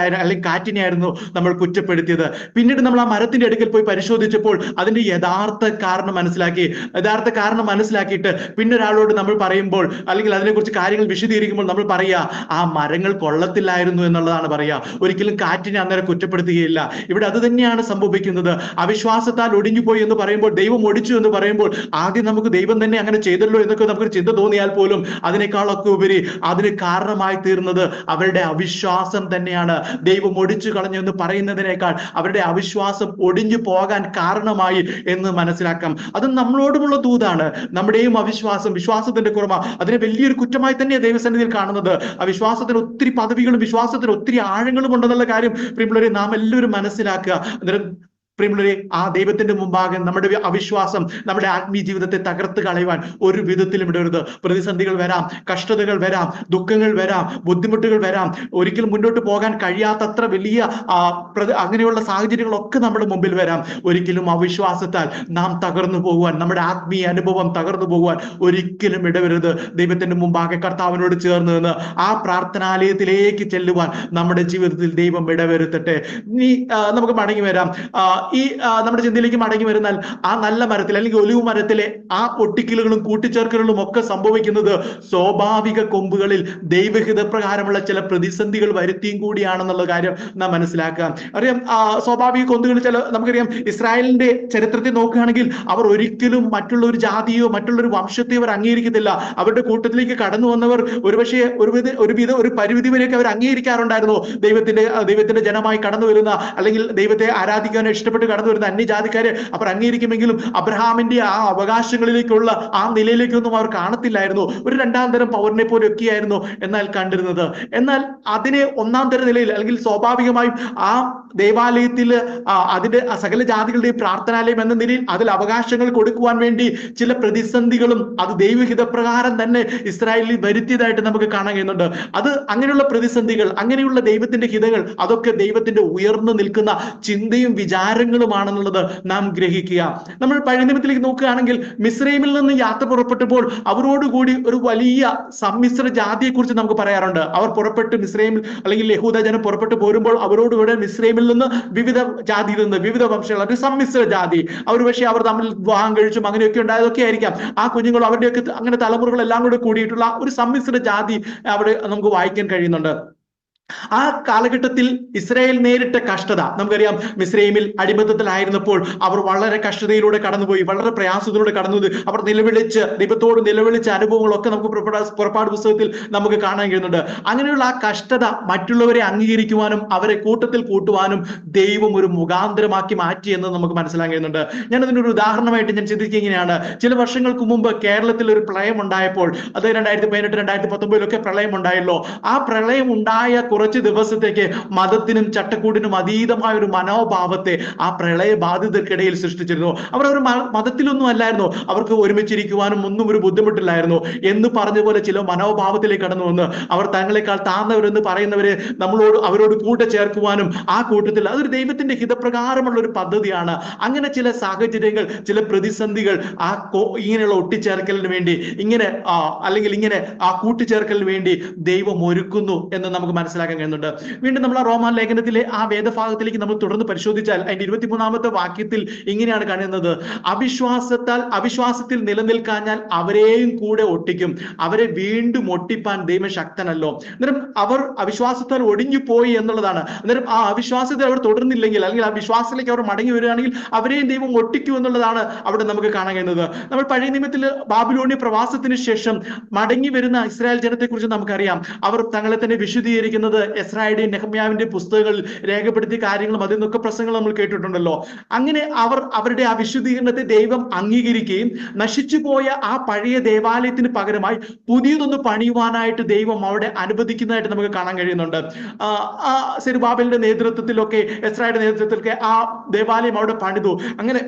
കാറ്റിനെയായിരുന്നു നമ്മൾ കുറ്റപ്പെടുത്തിയത്. പിന്നീട് നമ്മൾ ആ മരത്തിന്റെ അടുക്കൽ പോയി പരിശോധിച്ചപ്പോൾ അതിന്റെ യഥാർത്ഥ കാരണം മനസ്സിലാക്കിയിട്ട് പിന്നെ ഒരാളോട് നമ്മൾ പറയുമ്പോൾ, അല്ലെങ്കിൽ അതിനെക്കുറിച്ച് കാര്യങ്ങൾ വിശദീകരിക്കുമ്പോൾ നമ്മൾ പറയുക ആ മരങ്ങൾ കൊള്ളത്തില്ലായിരുന്നു എന്നുള്ളതാണ് പറയുക. ഒരിക്കലും കാറ്റിനെ അന്നേരം കുറ്റപ്പെടുത്തുകയില്ല. ഇവിടെ അത് തന്നെയാണ് സംഭവിക്കുന്നത്. അവിശ്വാസത്താൽ ഒടിഞ്ഞുപോയി എന്ന് പറയുമ്പോൾ, ദൈവം ഒടിച്ചു എന്ന് പറയുമ്പോൾ, ആദ്യം നമുക്ക് ദൈവം തന്നെ അങ്ങനെ ചെയ്തല്ലോ എന്നൊക്കെ നമുക്കൊരു ചിന്ത തോന്നിയാൽ പോലും അതിനേക്കാളൊക്കെ ഉപരി അതിന് കാരണമായി തീർന്നത് അവരുടെ അവിശ്വാസം തന്നെയാണ്. ദൈവം ഒടിച്ചു കളഞ്ഞു എന്ന് പറയുന്നതിനേക്കാൾ അവരുടെ അവിശ്വാസം ഒടിഞ്ഞു പോകാൻ കാരണമായി എന്ന് മനസ്സിലാക്കാം. അത് നമ്മളോടുമുള്ള ദൂതാണ്. നമ്മുടെയും വിശ്വാസത്തിന്റെ കുറമ, അതിനെ വലിയൊരു കുറ്റമായി തന്നെയാണ് ദൈവസന്നിധിയിൽ കാണുന്നത്. ആ വിശ്വാസത്തിന് ഒത്തിരി പദവികളും വിശ്വാസത്തിന് ഒത്തിരി ആഴങ്ങളും ഉണ്ടെന്നുള്ള കാര്യം പ്രിയമുള്ളവരെ നാം എല്ലാവരും മനസ്സിലാക്കുക. അന്നേരം പ്രിയമുള്ളവരെ, ആ ദൈവത്തിന്റെ മുമ്പാകെ നമ്മുടെ അവിശ്വാസം നമ്മുടെ ആത്മീയ ജീവിതത്തെ തകർത്ത് കളയുവാൻ ഒരു വിധത്തിലും ഇടരുത്. പ്രതിസന്ധികൾ വരാം, കഷ്ടതകൾ വരാം, ദുഃഖങ്ങൾ വരാം, ബുദ്ധിമുട്ടുകൾ വരാം, ഒരിക്കലും മുന്നോട്ട് പോകാൻ കഴിയാത്തത്ര വലിയ അങ്ങനെയുള്ള സാഹചര്യങ്ങളൊക്കെ നമ്മുടെ മുമ്പിൽ വരാം. ഒരിക്കലും അവിശ്വാസത്താൽ നാം തകർന്നു പോകുവാൻ, നമ്മുടെ ആത്മീയ അനുഭവം തകർന്നു പോകുവാൻ ഒരിക്കലും ഇടവരുത്. ദൈവത്തിന്റെ മുമ്പാകെ കർത്താവിനോട് ചേർന്ന് നിന്ന് ആ പ്രാർത്ഥനാലയത്തിലേക്ക് ചെല്ലുവാൻ നമ്മുടെ ജീവിതത്തിൽ ദൈവം ഇടവരുത്തട്ടെ. നമുക്ക് മടങ്ങി വരാം. നമ്മുടെ ചിന്തയിലേക്ക് മടങ്ങി വരുന്നാൽ ആ നല്ല മരത്തിൽ, അല്ലെങ്കിൽ ഒലിവ് മരത്തിലെ ആ ഒട്ടിക്കലുകളും കൂട്ടിച്ചേർക്കലുകളും ഒക്കെ സംഭവിക്കുന്നത് സ്വാഭാവിക കൊമ്പുകളിൽ ദൈവഹിതപ്രകാരമുള്ള ചില പ്രതിസന്ധികൾ വരുത്തിയും കൂടിയാണെന്നുള്ള കാര്യം നാം മനസ്സിലാക്കാം. അറിയാം, സ്വാഭാവിക കൊമ്പുകൾ നമുക്കറിയാം, ഇസ്രായേലിന്റെ ചരിത്രത്തിൽ നോക്കുകയാണെങ്കിൽ അവർ ഒരിക്കലും മറ്റുള്ള ഒരു ജാതിയോ മറ്റുള്ള ഒരു വംശത്തെയോ അവർ അംഗീകരിക്കത്തില്ല. അവരുടെ കൂട്ടത്തിലേക്ക് കടന്നു വന്നവർ ഒരുപക്ഷെ ഒരു പരിമിതി വരെയൊക്കെ അവർ അംഗീകരിക്കാറുണ്ടായിരുന്നു. ദൈവത്തിന്റെ ജനമായി കടന്നു വരുന്ന, അല്ലെങ്കിൽ ദൈവത്തെ ആരാധിക്കാൻ ഇഷ്ടപ്പെട്ട് കടന്നു വരുന്ന അന്യജാതിക്കാരെ അവർ അംഗീകരിക്കുമെങ്കിലും അബ്രഹാമിന്റെ ആ അവകാശങ്ങളിലേക്കുള്ള ആ നിലയിലേക്കൊന്നും അവർ കാണത്തില്ലായിരുന്നു. ഒരു 2ാം തരം പൗരനെ പോലെ ഒക്കെയായിരുന്നു എന്നാൽ കണ്ടിരുന്നത്. എന്നാൽ അതിനെ 1ാം തര നിലയിൽ, അല്ലെങ്കിൽ സ്വാഭാവികമായും ആ ദേവാലയത്തിൽ അതിന്റെ സകല ജാതികളുടെയും പ്രാർത്ഥനാലയം എന്ന നിലയിൽ അതിൽ അവകാശങ്ങൾ കൊടുക്കുവാൻ വേണ്ടി ചില പ്രതിസന്ധികളും അത് ദൈവഹിതപ്രകാരം തന്നെ ഇസ്രായേലിൽ വരുത്തിയതായിട്ട് നമുക്ക് കാണാൻ കഴിയുന്നുണ്ട്. അത് അങ്ങനെയുള്ള പ്രതിസന്ധികൾ, അങ്ങനെയുള്ള ദൈവത്തിന്റെ ഹിതങ്ങൾ, അതൊക്കെ ദൈവത്തിന്റെ ഉയർന്നു നിൽക്കുന്ന ചിന്തയും വിചാരങ്ങളുമാണെന്നുള്ളത് നാം ഗ്രഹിക്കുക. നമ്മൾ പഴയ നിയമത്തിലേക്ക് നോക്കുകയാണെങ്കിൽ മിസ്രൈമിൽ നിന്ന് യാത്ര പുറപ്പെട്ടപ്പോൾ അവരോടുകൂടി ഒരു വലിയ സമ്മിശ്ര ജാതിയെ കുറിച്ച് നമുക്ക് പറയാറുണ്ട്. അവർ പുറപ്പെട്ട് മിസ്രൈമിൽ, അല്ലെങ്കിൽ യഹൂദ ജനം പുറപ്പെട്ടു പോരുമ്പോൾ അവരോടുകൂടെ മിസ്രൈമിൽ നിന്ന് വിവിധ ജാതിയിൽ നിന്ന് വിവിധ വംശങ്ങൾ, ഒരു സമ്മിശ്ര ജാതി. അവർ തമ്മിൽ വിവാഹം കഴിച്ചും അങ്ങനെയൊക്കെ ഉണ്ടായതൊക്കെ ആയിരിക്കാം. ആ കുഞ്ഞുങ്ങളും അവരുടെയൊക്കെ അങ്ങനെ തലമുറകളെല്ലാം കൂടെ കൂടിയിട്ടുള്ള ഒരു സമ്മിശ്ര ജാതി അവിടെ നമുക്ക് വായിക്കാൻ കഴിയുന്നുണ്ട്. ആ കാലഘട്ടത്തിൽ ഇസ്രായേൽ നേരിട്ട കഷ്ടത നമുക്കറിയാം. മിസ്രൈമിൽ അടിമത്തത്തിലായിരുന്നപ്പോൾ അവർ വളരെ കഷ്ടതയിലൂടെ കടന്നുപോയി, വളരെ പ്രയാസത്തിലൂടെ കടന്നുപോയി. അവർ നിലവിളിച്ച് ദൈവത്തോട് നിലവിളിച്ച അനുഭവങ്ങളൊക്കെ നമുക്ക് പുറപ്പാട് പുസ്തകത്തിൽ നമുക്ക് കാണാൻ കഴിയുന്നുണ്ട്. അങ്ങനെയുള്ള ആ കഷ്ടത മറ്റുള്ളവരെ അംഗീകരിക്കുവാനും അവരെ കൂട്ടത്തിൽ കൂട്ടുവാനും ദൈവം ഒരു മുഖാന്തരമാക്കി മാറ്റി എന്ന് നമുക്ക് മനസ്സിലാക്കാൻ കഴിയുന്നുണ്ട്. ഞാൻ അതിനൊരു ഉദാഹരണമായിട്ട് ഞാൻ ചിന്തിക്കുക ഇങ്ങനെയാണ്. ചില വർഷങ്ങൾക്ക് മുമ്പ് കേരളത്തിൽ ഒരു പ്രളയം ഉണ്ടായപ്പോൾ, അത് 2018 2019 പ്രളയം ഉണ്ടായല്ലോ. ആ പ്രളയം ഉണ്ടായ കുറച്ച് ദിവസത്തേക്ക് മതത്തിനും ചട്ടക്കൂടിനും അതീതമായ ഒരു മനോഭാവത്തെ ആ പ്രളയ ബാധിതർക്കിടയിൽ സൃഷ്ടിച്ചിരുന്നു. അവർ ഒരു മതത്തിലൊന്നും അല്ലായിരുന്നു, അവർക്ക് ഒരുമിച്ചിരിക്കുവാനും ഒന്നും ഒരു ബുദ്ധിമുട്ടില്ലായിരുന്നു എന്ന് പറഞ്ഞ പോലെ ചില മനോഭാവത്തിലേക്ക് കടന്നു വന്ന് അവർ തങ്ങളെക്കാൾ താഴ്ന്നവരെന്ന് പറയുന്നവരെ അവരോട് കൂടെ ചേർക്കുവാനും ആ കൂട്ടത്തിൽ അതൊരു ദൈവത്തിന്റെ ഹിതപ്രകാരമുള്ള ഒരു പദ്ധതിയാണ്. അങ്ങനെ ചില സാഹചര്യങ്ങൾ, ചില പ്രതിസന്ധികൾ ഇങ്ങനെയുള്ള ഒട്ടിച്ചേർക്കലിന് വേണ്ടി അല്ലെങ്കിൽ ഇങ്ങനെ ആ കൂട്ടിച്ചേർക്കലിന് വേണ്ടി ദൈവം ഒരുക്കുന്നു എന്ന് നമുക്ക് മനസ്സിലാക്കാൻ കഴിയുന്നുണ്ട്. വീണ്ടും നമ്മൾ ആ റോമാ ലേഖനത്തിലെ ആ വേദഭാഗത്തിലേക്ക് നമ്മൾ തുടർന്ന് പരിശോധിച്ചാൽ അതിന്റെ 23-ാമത്തെ വാക്യത്തിൽ ഇങ്ങനെയാണ് കാണുന്നത്: അവിശ്വാസത്തിൽ നിലനിൽക്കാഞ്ഞാൽ അവരെയും കൂടെ ഒട്ടിക്കും, അവരെ വീണ്ടും ഒട്ടിപ്പാൻ ദൈവം ശക്തനല്ലോ. അന്നേരം അവർ അവിശ്വാസത്താൽ ഒടിഞ്ഞു പോയി എന്നുള്ളതാണ്. അന്നേരം ആ അവിശ്വാസത്തിൽ അവർ തുടർന്നില്ലെങ്കിൽ, അല്ലെങ്കിൽ ആ വിശ്വാസത്തിലേക്ക് അവർ മടങ്ങി വരികയാണെങ്കിൽ അവരെയും ദൈവം ഒട്ടിക്കും എന്നുള്ളതാണ് അവിടെ നമുക്ക് കാണാൻ കഴിയുന്നത്. നമ്മൾ പഴയ നിയമത്തിൽ ബാബിലോണിയ പ്രവാസത്തിന് ശേഷം മടങ്ങി വരുന്ന ഇസ്രായേൽ ജനത്തെ കുറിച്ച് നമുക്കറിയാം. അവർ തങ്ങളെ തന്നെ വിശുദ്ധീകരിക്കുന്നത് എസ്രായുടെയും നെഹമ്യാവിന്റെ പുസ്തകങ്ങളിൽ രേഖപ്പെടുത്തിയ കാര്യങ്ങളും അതിൽ നിന്നൊക്കെ പ്രസംഗങ്ങൾ നമ്മൾ കേട്ടിട്ടുണ്ടല്ലോ. അങ്ങനെ അവരുടെ ആ വിശുദ്ധീകരണത്തെ ദൈവം അംഗീകരിക്കുകയും നശിച്ചുപോയ ആ പഴയ ദേവാലയത്തിന് പകരമായി പുതിയതൊന്ന് പണിയുവാനായിട്ട് ദൈവം അവിടെ അനുവദിക്കുന്നതായിട്ട് നമുക്ക് കാണാൻ കഴിയുന്നുണ്ട്. സെരുബാബേലിന്റെ നേതൃത്വത്തിലൊക്കെ, എസ്രായുടെ നേതൃത്വത്തിലൊക്കെ ആ ദേവാലയം അവിടെ പണിതു. അങ്ങനെ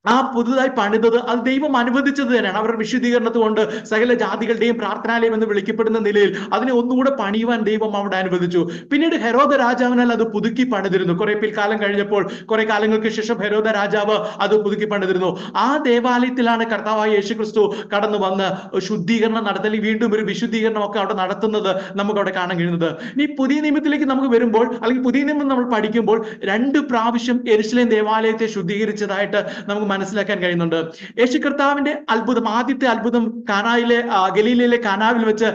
ആ പുതുതായി പണിതത് അത് ദൈവം അനുവദിച്ചത് തന്നെയാണ്. അവരുടെ വിശുദ്ധീകരണത്തെ കൊണ്ട് സകല ജാതികളുടെയും പ്രാർത്ഥനാലയം എന്ന് വിളിക്കപ്പെടുന്ന നിലയിൽ അതിനെ ഒന്നുകൂടെ പണിയുവാൻ ദൈവം അവിടെ അനുവദിച്ചു. പിന്നീട് ഹെരോദ രാജാവിനാൽ അത് പുതുക്കി പണിതിരുന്നു. കുറെ കാലം കഴിഞ്ഞപ്പോൾ, കുറെ കാലങ്ങൾക്ക് ശേഷം ഹെരോദ രാജാവ് അത് പുതുക്കി പണിതിരുന്നു. ആ ദേവാലയത്തിലാണ് കർത്താവായ യേശുക്രിസ്തു കടന്നു വന്ന് ശുദ്ധീകരണം നടത്തൽ, വീണ്ടും ഒരു വിശുദ്ധീകരണം ഒക്കെ അവിടെ നടത്തുന്നത് നമുക്ക് അവിടെ കാണാൻ കഴിയുന്നത്. ഇനി പുതിയ നിയമത്തിലേക്ക് നമുക്ക് വരുമ്പോൾ, അല്ലെങ്കിൽ പുതിയ നിയമം നമ്മൾ പഠിക്കുമ്പോൾ 2 പ്രാവശ്യം യെരുശലേം ദേവാലയത്തെ ശുദ്ധീകരിച്ചതായിട്ട് നമുക്ക് മനസ്സിലാക്കാൻ കഴിയുന്നുണ്ട്. യേശു കർത്താവിന്റെ അത്ഭുതം, ആദ്യത്തെ അത്ഭുതം ഗലീലയിലെ കാനാവിൽ വെച്ച്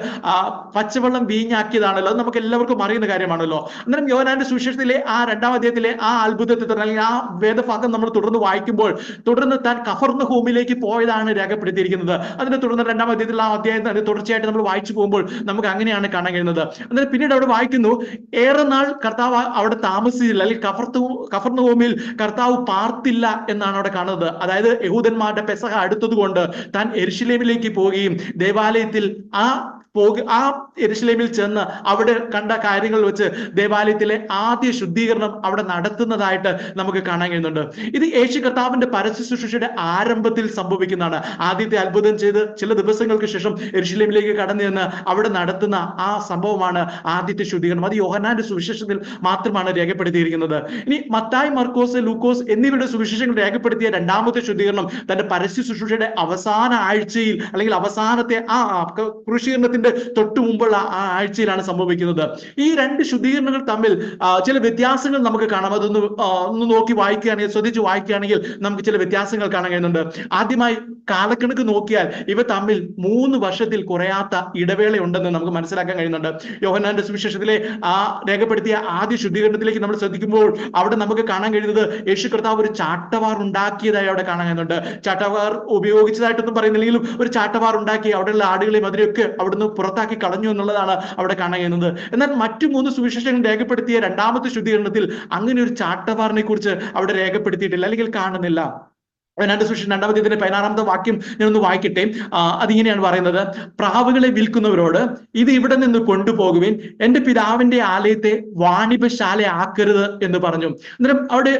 പച്ചവെള്ളം വീഞ്ഞാക്കിയതാണല്ലോ. അത് നമുക്ക് എല്ലാവർക്കും അറിയുന്ന കാര്യമാണല്ലോ. അന്നേരം യോഹന്നാന്റെ സുവിശേഷത്തിലെ ആ 2-ാം അധ്യായത്തിലെ ആ അത്ഭുതത്തെ തുടർന്ന്, അല്ലെങ്കിൽ ആ വേദഭാഗം നമ്മൾ തുടർന്ന് വായിക്കുമ്പോൾ, തുടർന്ന് താൻ കഫർന്നഹൂമിലേക്ക് പോയതാണ് രേഖപ്പെടുത്തിയിരിക്കുന്നത്. അതിനെ തുടർന്ന് 2-ാം അധ്യായത്തിൽ ആ അധ്യായം തുടർച്ചയായിട്ട് നമ്മൾ വായിച്ചു പോകുമ്പോൾ നമുക്ക് അങ്ങനെയാണ് കാണാൻ കഴിയുന്നത്. അന്നേരം പിന്നീട് അവിടെ വായിക്കുന്നു, ഏറെ നാൾ കർത്താവ് അവിടെ താമസിച്ചില്ല, അല്ലെങ്കിൽ കഫർന്നഹൂമിൽ കർത്താവ് പാർത്തില്ല എന്നാണ് അവിടെ കാണുന്നത്. അതായത് യഹൂദന്മാരുടെ പെസഹ അടുത്തത് കൊണ്ട് താൻ യെരുശലേമിലേക്ക് പോവുകയും ദേവാലയത്തിൽ ആ യെരുശലേമിൽ ചെന്ന് അവിടെ കണ്ട കാര്യങ്ങൾ വെച്ച് ദേവാലയത്തിലെ ആദ്യ ശുദ്ധീകരണം അവിടെ നടത്തുന്നതായിട്ട് നമുക്ക് കാണാൻ കഴിയുന്നുണ്ട്. ഇത് യേശു കർത്താവിന്റെ പരസ്യ ശുശ്രൂഷയുടെ ആരംഭത്തിൽ സംഭവിക്കുന്നതാണ്. ആദ്യത്തെ അത്ഭുതം ചെയ്ത് ചില ദിവസങ്ങൾക്ക് ശേഷം യെരുശലേമിലേക്ക് കടന്നു ചെന്ന് അവിടെ നടത്തുന്ന ആ സംഭവമാണ് ആദ്യത്തെ ശുദ്ധീകരണം. അത് യോഹന്നാന്റെ സുവിശേഷത്തിൽ മാത്രമാണ് രേഖപ്പെടുത്തിയിരിക്കുന്നത്. ഇനി മത്തായി, മർക്കോസ്, ലൂക്കോസ് എന്നിവരുടെ സുവിശേഷങ്ങൾ രേഖപ്പെടുത്തിയ 2-ാമത്തെ ശുദ്ധീകരണം തന്റെ പരസ്യ ശുശ്രൂഷയുടെ അവസാന ആഴ്ചയിൽ, അല്ലെങ്കിൽ അവസാനത്തെ ക്രൂശീകരണത്തിന്റെ തൊട്ടു മുമ്പുള്ള ആ ആഴ്ചയിലാണ് സംഭവിക്കുന്നത്. ഈ 2 ശുദ്ധീകരണങ്ങൾ തമ്മിൽ ചില വ്യത്യാസങ്ങൾ നമുക്ക് കാണാം. ഒന്ന് നോക്കി വായിക്കുകയാണെങ്കിൽ, ശ്രദ്ധിച്ച് വായിക്കുകയാണെങ്കിൽ നമുക്ക് ചില വ്യത്യാസങ്ങൾ കാണാൻ കഴിയുന്നുണ്ട്. ആദ്യമായി കാലക്കണക്ക് നോക്കിയാൽ ഇവ തമ്മിൽ 3 വർഷത്തിൽ കുറയാത്ത ഇടവേള ഉണ്ടെന്ന് നമുക്ക് മനസ്സിലാക്കാൻ കഴിയുന്നുണ്ട്. യോഹന്നാന്റെ സുവിശേഷത്തിലെ രേഖപ്പെടുത്തിയ ആദ്യ ശുദ്ധീകരണത്തിലേക്ക് നമ്മൾ ശ്രദ്ധിക്കുമ്പോൾ അവിടെ നമുക്ക് കാണാൻ കഴിയുന്നത് യേശു കർത്താവ് ഒരു ചാട്ടവാർ ഉണ്ടാക്കിയതായി അവിടെ കാണാൻ കഴിയുന്നുണ്ട്. ചാട്ടവാർ ഉപയോഗിച്ചതായിട്ടൊന്നും പറയുന്നില്ലെങ്കിലും ഒരു ചാട്ടവാർ ഉണ്ടാക്കി അവിടെയുള്ള ആടുകളെയും അതിനെയൊക്കെ അവിടുന്ന് പുറത്താക്കി കളഞ്ഞു എന്നുള്ളതാണ് അവിടെ കാണാൻ കഴിയുന്നത്. എന്നാൽ മറ്റു 3 സുവിശേഷങ്ങൾ രേഖപ്പെടുത്തിയ 2-ാമത്തെ ശുദ്ധീകരണത്തിൽ അങ്ങനെ ഒരു ചാട്ടവാറിനെ കുറിച്ച് അവിടെ രേഖപ്പെടുത്തിയിട്ടില്ല, അല്ലെങ്കിൽ കാണുന്നില്ല. യോഹന്നാന്റെ സുവിശേഷം 2-ാം അധ്യായത്തിന്റെ 16-ാമത്തെ വാക്യം ഞാനൊന്ന് വായിക്കട്ടെ. അതിങ്ങനെയാണ് പറയുന്നത്: പ്രാവുകളെ വിൽക്കുന്നവരോട് ഇത് ഇവിടെ നിന്ന് കൊണ്ടുപോകുവിൻ, എന്റെ പിതാവിന്റെ ആലയത്തെ വാണിഭശാല ആക്കരുത് എന്ന് പറഞ്ഞു. അന്നേരം അവിടെ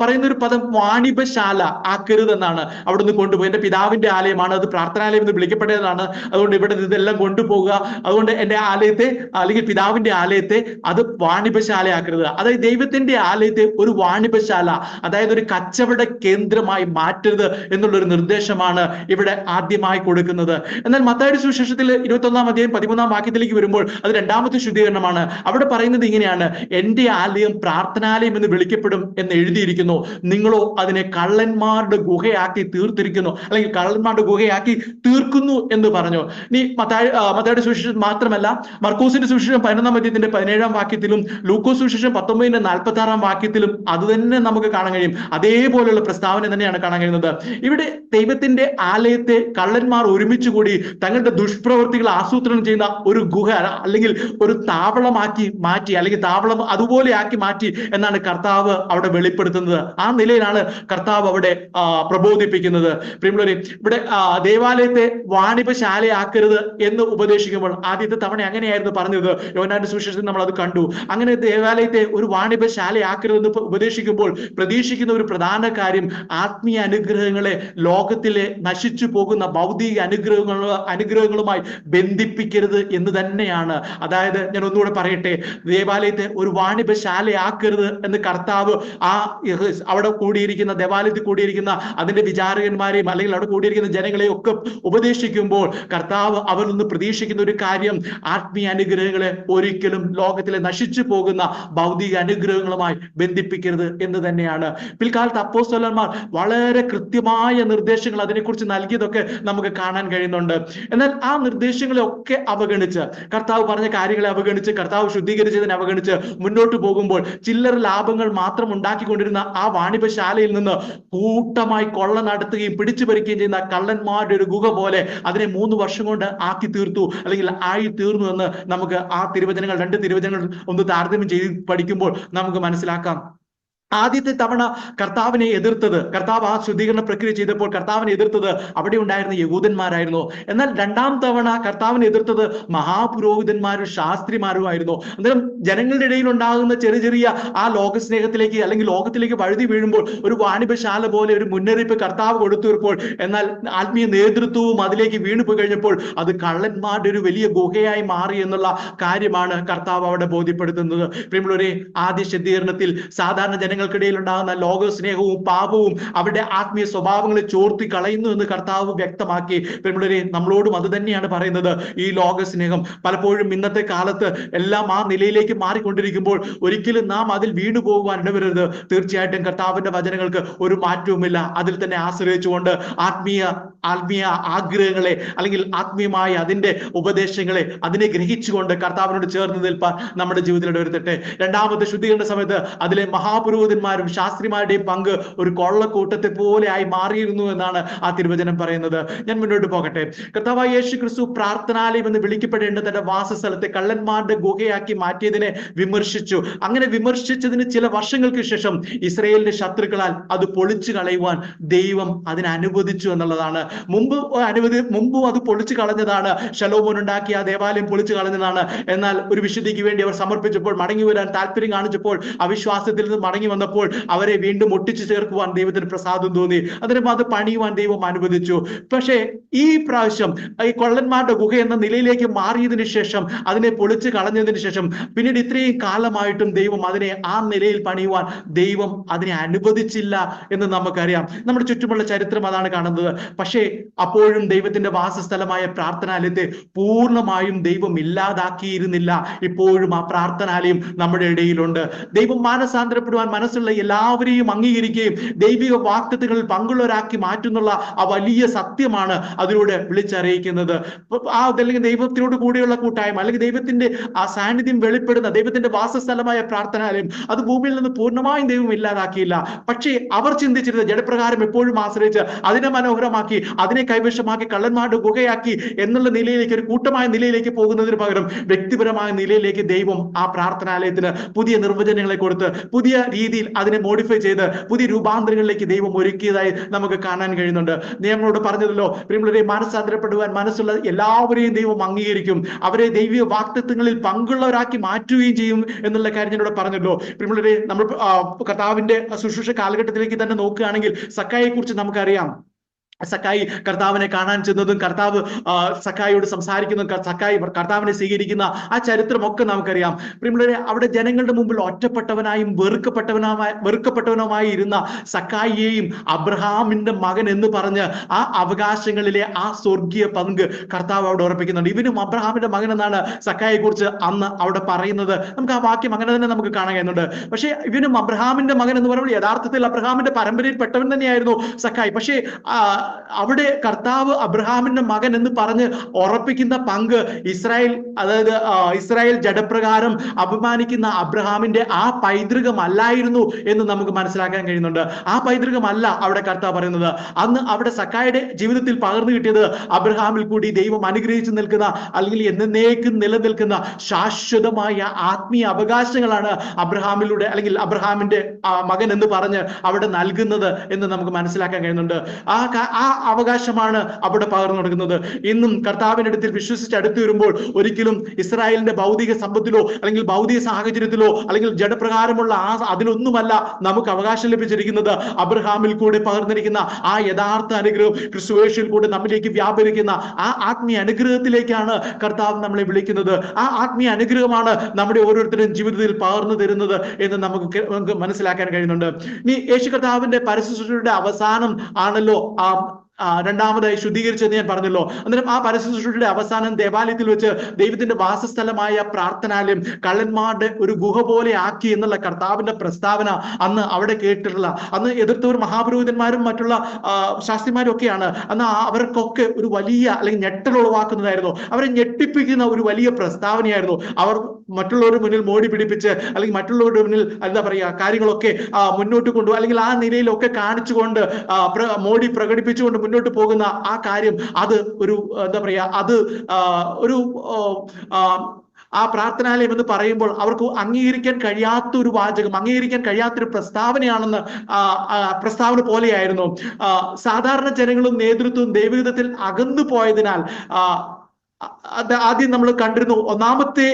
പറയുന്ന ഒരു പദം വാണിഭശാല ആക്കരുത് എന്നാണ്. അവിടെ നിന്ന് കൊണ്ടുപോയി, എന്റെ പിതാവിന്റെ ആലയമാണ്, അത് പ്രാർത്ഥനാലയം എന്ന് വിളിക്കപ്പെട്ടതാണ്, അതുകൊണ്ട് ഇവിടെ ഇതെല്ലാം കൊണ്ടുപോകുക, അതുകൊണ്ട് എന്റെ ആലയത്തെ, അല്ലെങ്കിൽ പിതാവിന്റെ ആലയത്തെ അത് വാണിഭശാല ആക്കരുത്. അതായത് ദൈവത്തിന്റെ ആലയത്തെ ഒരു വാണിഭശാല, അതായത് ഒരു കച്ചവട കേന്ദ്രമായി മാറ്റി മാറ്റരുത് എന്നുള്ളൊരു നിർദ്ദേശമാണ് ഇവിടെ ആദ്യമായി കൊടുക്കുന്നത്. എന്നാൽ മത്തായിയുടെ സുവിശേഷത്തിൽ 21 അധ്യായം 13 വാക്യത്തിലേക്ക് വരുമ്പോൾ അത് രണ്ടാമത്തെ ശുദ്ധീകരണമാണ്. അവിടെ പറയുന്നത് ഇങ്ങനെയാണ്: എന്റെ ആലയം പ്രാർത്ഥനാലയം എന്ന് വിളിക്കപ്പെടും എന്ന് എഴുതിയിരിക്കുന്നു, നിങ്ങളോ അതിനെ കള്ളന്മാരുടെ ഗുഹയാക്കി തീർത്തിരിക്കുന്നു, അല്ലെങ്കിൽ കള്ളന്മാരുടെ ഗുഹയാക്കി തീർക്കുന്നു എന്ന് പറഞ്ഞു. ഇനി മത്തായിയുടെ സുവിശേഷം മാത്രമല്ല, മർക്കോസിന്റെ സുവിശേഷം 11 അധ്യായത്തിന്റെ 17 വാക്യത്തിലും ലൂക്കോസ് സുവിശേഷം 19 46 വാക്യത്തിലും അത് തന്നെ നമുക്ക് കാണാൻ കഴിയും. അതേപോലെയുള്ള പ്രസ്താവന തന്നെയാണ് കാണാൻ കഴിയുന്നത്. ഇവിടെ ദൈവത്തിന്റെ ആലയത്തെ കള്ളന്മാർ ഒരുമിച്ച് കൂടി തങ്ങളുടെ ദുഷ്പ്രവൃത്തികൾ ആസൂത്രണം ചെയ്യുന്ന ഒരു ഗുഹ അല്ലെങ്കിൽ ഒരു താവളമാക്കി മാറ്റി, അല്ലെങ്കിൽ താവളം അതുപോലെ ആക്കി മാറ്റി എന്നാണ് കർത്താവ് അവിടെ വെളിപ്പെടുത്തുന്നത്. ആ നിലയിലാണ് കർത്താവ് അവിടെ പ്രബോധിപ്പിക്കുന്നത്. പ്രിയമുള്ളവരെ, ഇവിടെ ദേവാലയത്തെ വാണിഭശാലയാക്കരുത് എന്ന് ഉപദേശിക്കുമ്പോൾ ആദ്യത്തെ തവണ അങ്ങനെയായിരുന്നു പറഞ്ഞത്. യോഹന്നാന്റെ സുവിശേഷത്തിൽ നമ്മൾ അത് കണ്ടു. അങ്ങനെ ദേവാലയത്തെ ഒരു വാണിഭശാലയാക്കരുതെന്ന് ഉപദേശിക്കുമ്പോൾ പ്രതീക്ഷിക്കുന്ന ഒരു പ്രധാന കാര്യം ആത്മീയ അനുഗ്രഹങ്ങളെ ലോകത്തിലെ നശിച്ചു പോകുന്ന ഭൗതിക അനുഗ്രഹങ്ങളുമായി ബന്ധിപ്പിക്കരുത് എന്ന് തന്നെയാണ്. അതായത് ഞാൻ ഒന്നുകൂടെ പറയട്ടെ, ദേവാലയത്തെ ഒരു വാണിഭശാലയാക്കരുത് എന്ന് കർത്താവ് അവിടെ കൂടിയിരിക്കുന്ന ദേവാലയത്തിൽ കൂടിയിരിക്കുന്ന അതിന്റെ വിചാരകന്മാരെയും അല്ലെങ്കിൽ അവിടെ കൂടിയിരിക്കുന്ന ജനങ്ങളെയും ഒക്കെ ഉപദേശിക്കുമ്പോൾ കർത്താവ് അവരിൽ നിന്ന് പ്രതീക്ഷിക്കുന്ന ഒരു കാര്യം ആത്മീയ അനുഗ്രഹങ്ങളെ ഒരിക്കലും ലോകത്തിലെ നശിച്ചു പോകുന്ന ഭൗതിക അനുഗ്രഹങ്ങളുമായി ബന്ധിപ്പിക്കരുത് എന്ന് തന്നെയാണ്. പിൽക്കാലത്ത് അപ്പോസ്തലന്മാർ വളരെ കൃത്യമായ നിർദ്ദേശങ്ങൾ അതിനെക്കുറിച്ച് നൽകിയതൊക്കെ നമുക്ക് കാണാൻ കഴിയുന്നുണ്ട്. എന്നാൽ ആ നിർദ്ദേശങ്ങളെ ഒക്കെ അവഗണിച്ച്, കർത്താവ് പറഞ്ഞ കാര്യങ്ങളെ അവഗണിച്ച്, കർത്താവ് ശുദ്ധീകരിച്ചതിനെ അവഗണിച്ച് മുന്നോട്ട് പോകുമ്പോൾ ചില്ലറ ലാഭങ്ങൾ മാത്രം ഉണ്ടാക്കിക്കൊണ്ടിരുന്ന ആ വാണിഭശാലയിൽ നിന്ന് കൂട്ടമായി കൊള്ള നടത്തുകയും പിടിച്ചു പറിക്കുകയും ചെയ്യുന്ന കള്ളന്മാരുടെ ഒരു ഗുഹ പോലെ അതിനെ 3 വർഷം കൊണ്ട് ആക്കി തീർത്തു, അല്ലെങ്കിൽ ആയി തീർന്നു എന്ന് നമുക്ക് ആ രണ്ട് തിരുവചനങ്ങൾ ഒന്ന് താരതമ്യം ചെയ്ത് പഠിക്കുമ്പോൾ നമുക്ക് മനസ്സിലാക്കാം. ആദ്യത്തെ തവണ കർത്താവിനെ എതിർത്തത്, കർത്താവ് ആ ശുദ്ധീകരണ പ്രക്രിയ ചെയ്തപ്പോൾ കർത്താവിനെ എതിർത്തത് അവിടെ ഉണ്ടായിരുന്ന യഹൂദന്മാരായിരുന്നു. എന്നാൽ രണ്ടാം തവണ കർത്താവിനെ എതിർത്തത് മഹാപുരോഹിതന്മാരും ശാസ്ത്രിമാരുമായിരുന്നു. അന്നേരം ജനങ്ങളുടെ ഇടയിൽ ഉണ്ടാകുന്ന ചെറിയ ചെറിയ ആ ലോകസ്നേഹത്തിലേക്ക് അല്ലെങ്കിൽ ലോകത്തിലേക്ക് വഴുതി വീഴുമ്പോൾ ഒരു വാണിഭശാല പോലെ ഒരു മുന്നറിയിപ്പ് കർത്താവ് കൊടുത്തപ്പോൾ, എന്നാൽ ആത്മീയ നേതൃത്വവും അതിലേക്ക് വീണുപോയി കഴിഞ്ഞപ്പോൾ അത് കള്ളന്മാരുടെ ഒരു വലിയ ഗുഹയായി മാറി എന്നുള്ള കാര്യമാണ് കർത്താവ് അവിടെ ബോധ്യപ്പെടുത്തുന്നത്. പ്രിയമുള്ളവരെ, ആദ്യ ശുദ്ധീകരണത്തിൽ സാധാരണ ജനങ്ങൾക്കിടയിൽ ഉണ്ടാകുന്ന ലോകസ്നേഹവും പാപവും അവരുടെ ആത്മീയ സ്വഭാവങ്ങളെ ചോർത്തി കളയുന്നു എന്ന് കർത്താവ് വ്യക്തമാക്കി. പ്രിയമുള്ളവരെ, നമ്മളോടും അത് തന്നെയാണ് പറയുന്നത്. ഈ ലോകസ്നേഹം പലപ്പോഴും ഇന്നത്തെ കാലത്ത് എല്ലാം ആ നിലയിലേക്ക് മാറിക്കൊണ്ടിരിക്കുമ്പോൾ ഒരിക്കലും നാം അതിൽ വീണു പോകുവാൻ ഇടവരരുത്. തീർച്ചയായിട്ടും കർത്താവിന്റെ വചനങ്ങൾക്ക് ഒരു മാറ്റവുമില്ല. അതിൽ തന്നെ ആശ്രയിച്ചുകൊണ്ട് ആത്മീയ ആഗ്രഹങ്ങളെ അല്ലെങ്കിൽ ആത്മീയമായ അതിന്റെ ഉപദേശങ്ങളെ അതിനെ ഗ്രഹിച്ചുകൊണ്ട് കർത്താവിനോട് ചേർന്ന് നിൽപ്പാൻ നമ്മുടെ ജീവിതത്തിൽ ഇടവരുത്തട്ടെ. രണ്ടാമത്തെ ശുദ്ധീകരണ സമയത്ത് അതിലെ മഹാപുരോഹിതന്മാരും ശാസ്ത്രിമാരുടെയും പങ്ക് ഒരു കൊള്ളക്കൂട്ടത്തെ പോലെ ആയി മാറിയിരുന്നു എന്നാണ് ആ തിരുവചനം പറയുന്നത്. ഞാൻ മുന്നോട്ട് പോകട്ടെ. കർത്താവായ യേശു ക്രിസ്തു പ്രാർത്ഥനാലയം എന്ന് വിളിക്കപ്പെടേണ്ട തന്റെ വാസസ്ഥലത്തെ കള്ളന്മാരുടെ ഗുഹയാക്കി മാറ്റിയതിനെ വിമർശിച്ചു. അങ്ങനെ വിമർശിച്ചതിന് ചില വർഷങ്ങൾക്ക് ശേഷം ഇസ്രായേലിന്റെ ശത്രുക്കളാൽ അത് പൊളിച്ചു കളയുവാൻ ദൈവം അതിനെ അനുവദിച്ചു എന്നുള്ളതാണ്. മുമ്പും അത് പൊളിച്ചു കളഞ്ഞതാണ്. ശലോമോൻ ഉണ്ടാക്കിയ ആ ദേവാലയം പൊളിച്ചു കളഞ്ഞതാണ്. എന്നാൽ ഒരു വിശുദ്ധിക്ക് വേണ്ടി അവർ സമർപ്പിച്ചപ്പോൾ, മടങ്ങി വരാൻ താല്പര്യം കാണിച്ചപ്പോൾ, അവിശ്വാസത്തിൽ നിന്ന് മടങ്ങി വന്നപ്പോൾ അവരെ വീണ്ടും ഒട്ടിച്ചു ചേർക്കുവാൻ ദൈവത്തിന് പ്രസാദം തോന്നി. അതിനും അത് പണിയുവാൻ ദൈവം അനുവദിച്ചു. പക്ഷേ ഈ പ്രാവശ്യം ഈ കൊള്ളന്മാരുടെ ഗുഹ എന്ന നിലയിലേക്ക് മാറിയതിനു ശേഷം, അതിനെ പൊളിച്ചു കളഞ്ഞതിന് ശേഷം, പിന്നീട് ഇത്രയും കാലമായിട്ടും ദൈവം അതിനെ ആ നിലയിൽ പണിയുവാൻ ദൈവം അതിനെ അനുവദിച്ചില്ല എന്ന് നമുക്കറിയാം. നമ്മുടെ ചുറ്റുമുള്ള ചരിത്രം അതാണ് കാണുന്നത്. പക്ഷേ അപ്പോഴും ദൈവത്തിന്റെ വാസസ്ഥലമായ പ്രാർത്ഥനാലയത്തെ പൂർണ്ണമായും ദൈവം ഇല്ലാതാക്കിയിരുന്നില്ല. ഇപ്പോഴും ആ പ്രാർത്ഥനാലയം നമ്മുടെ ഇടയിലുണ്ട്. ദൈവം മാനസാന്തരപ്പെടുവാൻ മനസ്സുള്ള എല്ലാവരെയും അംഗീകരിക്കുകയും ദൈവിക വാഗ്ദത്തങ്ങളിൽ പങ്കുള്ളവരാക്കി മാറ്റുന്നുള്ള ആ വലിയ സത്യമാണ് അതിലൂടെ വിളിച്ചറിയിക്കുന്നത്. അല്ലെങ്കിൽ ദൈവത്തിനോട് കൂടിയുള്ള കൂട്ടായ്മ, അല്ലെങ്കിൽ ദൈവത്തിന്റെ ആ സാന്നിധ്യം വെളിപ്പെടുന്ന ദൈവത്തിന്റെ വാസസ്ഥലമായ പ്രാർത്ഥനാലയം അത് ഭൂമിയിൽ നിന്ന് പൂർണ്ണമായും ദൈവം ഇല്ലാതാക്കിയില്ല. പക്ഷേ അവർ ചിന്തിച്ചിരുന്നത് ജഡപ്രകാരം എപ്പോഴും ആശ്രയിച്ച് അതിനെ മനോഹരമാക്കി, അതിനെ കൈവശമാക്കി, കള്ളന്മാരുടെ ഗുഹയാക്കി എന്നുള്ള നിലയിലേക്ക്, ഒരു കൂട്ടമായ നിലയിലേക്ക് പോകുന്നതിന് പകരം വ്യക്തിപരമായ നിലയിലേക്ക് ദൈവം ആ പ്രാർത്ഥനാലയത്തിന് പുതിയ നിർവചനങ്ങളെ കൊടുത്ത് പുതിയ രീതിയിൽ അതിനെ മോഡിഫൈ ചെയ്ത് പുതിയ രൂപാന്തരങ്ങളിലേക്ക് ദൈവം ഒരുക്കിയതായി നമുക്ക് കാണാൻ കഴിയുന്നുണ്ട്. നിയമങ്ങളോട് പറഞ്ഞതല്ലോ, പ്രിയമുള്ളവരെ, മാനസാന്തരപ്പെടുവാൻ മനസ്സുള്ള എല്ലാവരെയും ദൈവം അംഗീകരിക്കും, അവരെ ദൈവിക വാഗ്ദത്തങ്ങളിൽ പങ്കുള്ളവരാക്കി മാറ്റുകയും ചെയ്യും എന്നുള്ള കാര്യം ഞാനിവിടെ പറഞ്ഞല്ലോ. പ്രിയമുള്ളവരെ, നമ്മൾ കർത്താവിന്റെ ശുശ്രൂഷ കാലഘട്ടത്തിലേക്ക് തന്നെ നോക്കുകയാണെങ്കിൽ സക്കായിയെ കുറിച്ച് നമുക്കറിയാം. സക്കായി കർത്താവിനെ കാണാൻ ചെന്നതും കർത്താവ് സക്കായിയോട് സംസാരിക്കുന്നതും സക്കായി കർത്താവിനെ സ്വീകരിക്കുന്ന ആ ചരിത്രമൊക്കെ നമുക്കറിയാം. പ്രിയമുള്ളവരെ, അവിടെ ജനങ്ങളുടെ മുമ്പിൽ ഒറ്റപ്പെട്ടവനായും വെറുക്കപ്പെട്ടവനുമായി ഇരുന്ന സക്കായിയെയും അബ്രഹാമിന്റെ മകൻ എന്ന് പറഞ്ഞ് ആ അവകാശങ്ങളിലെ ആ സ്വർഗീയ പങ്ക് കർത്താവ് അവിടെ ഉറപ്പിക്കുന്നുണ്ട്. ഇവനും അബ്രഹാമിന്റെ മകൻ എന്നാണ് സക്കായിയെ കുറിച്ച് അന്ന് അവിടെ പറയുന്നത്. നമുക്ക് ആ വാക്യം അങ്ങനെ തന്നെ നമുക്ക് കാണാൻ കഴിയുന്നുണ്ട്. പക്ഷേ ഇവനും അബ്രഹാമിന്റെ മകൻ എന്ന് പറയുമ്പോൾ യഥാർത്ഥത്തിൽ അബ്രഹാമിന്റെ പരമ്പരയിൽ പെട്ടവൻ തന്നെയായിരുന്നു സക്കായി. പക്ഷേ അവിടെ കർത്താവ് അബ്രഹാമിന്റെ മകൻ എന്ന് പറഞ്ഞ് ഉറപ്പിക്കുന്ന പങ്ക് ഇസ്രായേൽ, അതായത് ഇസ്രായേൽ ജഡപ്രകാരം അപമാനിക്കുന്ന അബ്രഹാമിന്റെ ആ പൈതൃകമല്ലായിരുന്നു എന്ന് നമുക്ക് മനസ്സിലാക്കാൻ കഴിയുന്നുണ്ട്. ആ പൈതൃകമല്ല അവിടെ കർത്താവ് പറയുന്നത്. അന്ന് അവിടെ സക്കായുടെ ജീവിതത്തിൽ പകർന്നു കിട്ടിയത് അബ്രഹാമിൽ കൂടി ദൈവം അനുഗ്രഹിച്ചു നിൽക്കുന്ന, അല്ലെങ്കിൽ എന്നേക്കും നിലനിൽക്കുന്ന ശാശ്വതമായ ആത്മീയ അവകാശങ്ങളാണ് അബ്രഹാമിലൂടെ, അല്ലെങ്കിൽ അബ്രഹാമിന്റെ മകൻ എന്ന് പറഞ്ഞ് അവിടെ നൽകുന്നത് എന്ന് നമുക്ക് മനസ്സിലാക്കാൻ കഴിയുന്നുണ്ട്. ആ അവകാശമാണ് അവിടെ പകർന്നു കൊടുക്കുന്നത്. ഇന്നും കർത്താവിന്റെ അടുത്തിൽ വിശ്വസിച്ച് അടുത്ത് വരുമ്പോൾ ഒരിക്കലും ഇസ്രായേലിന്റെ ഭൗതിക സമ്പത്തിലോ അല്ലെങ്കിൽ ഭൗതിക സാഹചര്യത്തിലോ അല്ലെങ്കിൽ ജഡപ്രകാരമുള്ള അതിലൊന്നുമല്ല നമുക്ക് അവകാശം ലഭിച്ചിരിക്കുന്നത്. അബ്രഹാമിൽ കൂടെ പകർന്നിരിക്കുന്ന ആ യഥാർത്ഥ അനുഗ്രഹം, ക്രിസ്തുയേശുവിൽ കൂടെ നമ്മിലേക്ക് വ്യാപരിക്കുന്ന ആ ആത്മീയ അനുഗ്രഹത്തിലേക്കാണ് കർത്താവ് നമ്മളെ വിളിക്കുന്നത്. ആ ആത്മീയ അനുഗ്രഹമാണ് നമ്മുടെ ഓരോരുത്തരുടെയും ജീവിതത്തിൽ പകർന്നു തരുന്നത് എന്ന് നമുക്ക് മനസ്സിലാക്കാൻ കഴിയുന്നുണ്ട്. ഇനി യേശു കർത്താവിന്റെ പരസ്യശുശ്രൂഷയുടെ അവസാനം ആണല്ലോ രണ്ടാമതായി ശുദ്ധീകരിച്ചെന്ന് ഞാൻ പറഞ്ഞല്ലോ. അന്നേരം ആ പരസ്യശുശ്രൂഷയുടെ അവസാനം ദേവാലയത്തിൽ വെച്ച് ദൈവത്തിന്റെ വാസസ്ഥലമായ പ്രാർത്ഥനാലയം കള്ളന്മാരുടെ ഒരു ഗുഹ പോലെ ആക്കി എന്നുള്ള കർത്താവിന്റെ പ്രസ്താവന അന്ന് അവിടെ കേട്ടിട്ടുള്ള, അന്ന് എതിർത്തവർ മഹാപുരോഹിതന്മാരും മറ്റുള്ള ശാസ്ത്രിമാരും ഒക്കെയാണ്. അന്ന് അവർക്കൊക്കെ ഒരു വലിയ അല്ലെങ്കിൽ ഞെട്ടൽ ഉളവാക്കുന്നതായിരുന്നു. അവരെ ഞെട്ടിപ്പിക്കുന്ന ഒരു വലിയ പ്രസ്താവനയായിരുന്നു. അവർ മറ്റുള്ളവരുടെ മുന്നിൽ മോടി പിടിപ്പിച്ച് അല്ലെങ്കിൽ മറ്റുള്ളവരുടെ മുന്നിൽ എന്താ പറയുക കാര്യങ്ങളൊക്കെ മുന്നോട്ട് കൊണ്ടുപോകും, അല്ലെങ്കിൽ ആ നിലയിലൊക്കെ കാണിച്ചുകൊണ്ട് മോടി പ്രകടിപ്പിച്ചുകൊണ്ട് മുന്നോട്ട് പോകുന്ന ആ കാര്യം, അത് ഒരു എന്താ പറയാ, അത് ഒരു ആ പ്രാർത്ഥനാലയം എന്ന് പറയുമ്പോൾ അവർക്ക് അംഗീകരിക്കാൻ കഴിയാത്ത ഒരു വാചകം, അംഗീകരിക്കാൻ കഴിയാത്തൊരു പ്രസ്താവനയാണെന്ന് പ്രസ്താവന പോലെയായിരുന്നു. സാധാരണ ജനങ്ങളും നേതൃത്വവും ദൈവഹിതത്തിൽ അകന്നു പോയതിനാൽ ആദ്യം നമ്മൾ കണ്ടിരുന്നു. ഒന്നാമത്തെ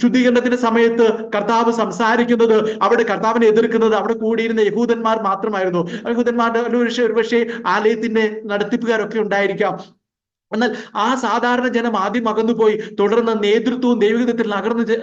ശുദ്ധീകരണത്തിന്റെ സമയത്ത് കർത്താവ് സംസാരിക്കുന്നത്, അവിടെ കർത്താവിനെ എതിർക്കുന്നത് അവിടെ കൂടിയിരുന്ന യഹൂദന്മാർ മാത്രമായിരുന്നു. യഹൂദന്മാരുടെ ഒരുപക്ഷെ ആലയത്തിന്റെ നടത്തിപ്പുകാരൊക്കെ ഉണ്ടായിരിക്കാം. എന്നാൽ ആ സാധാരണ ജനം ആദ്യം അകന്നുപോയി. തുടർന്ന് നേതൃത്വവും ദൈവഹിതത്തിൽ അകർന്ന്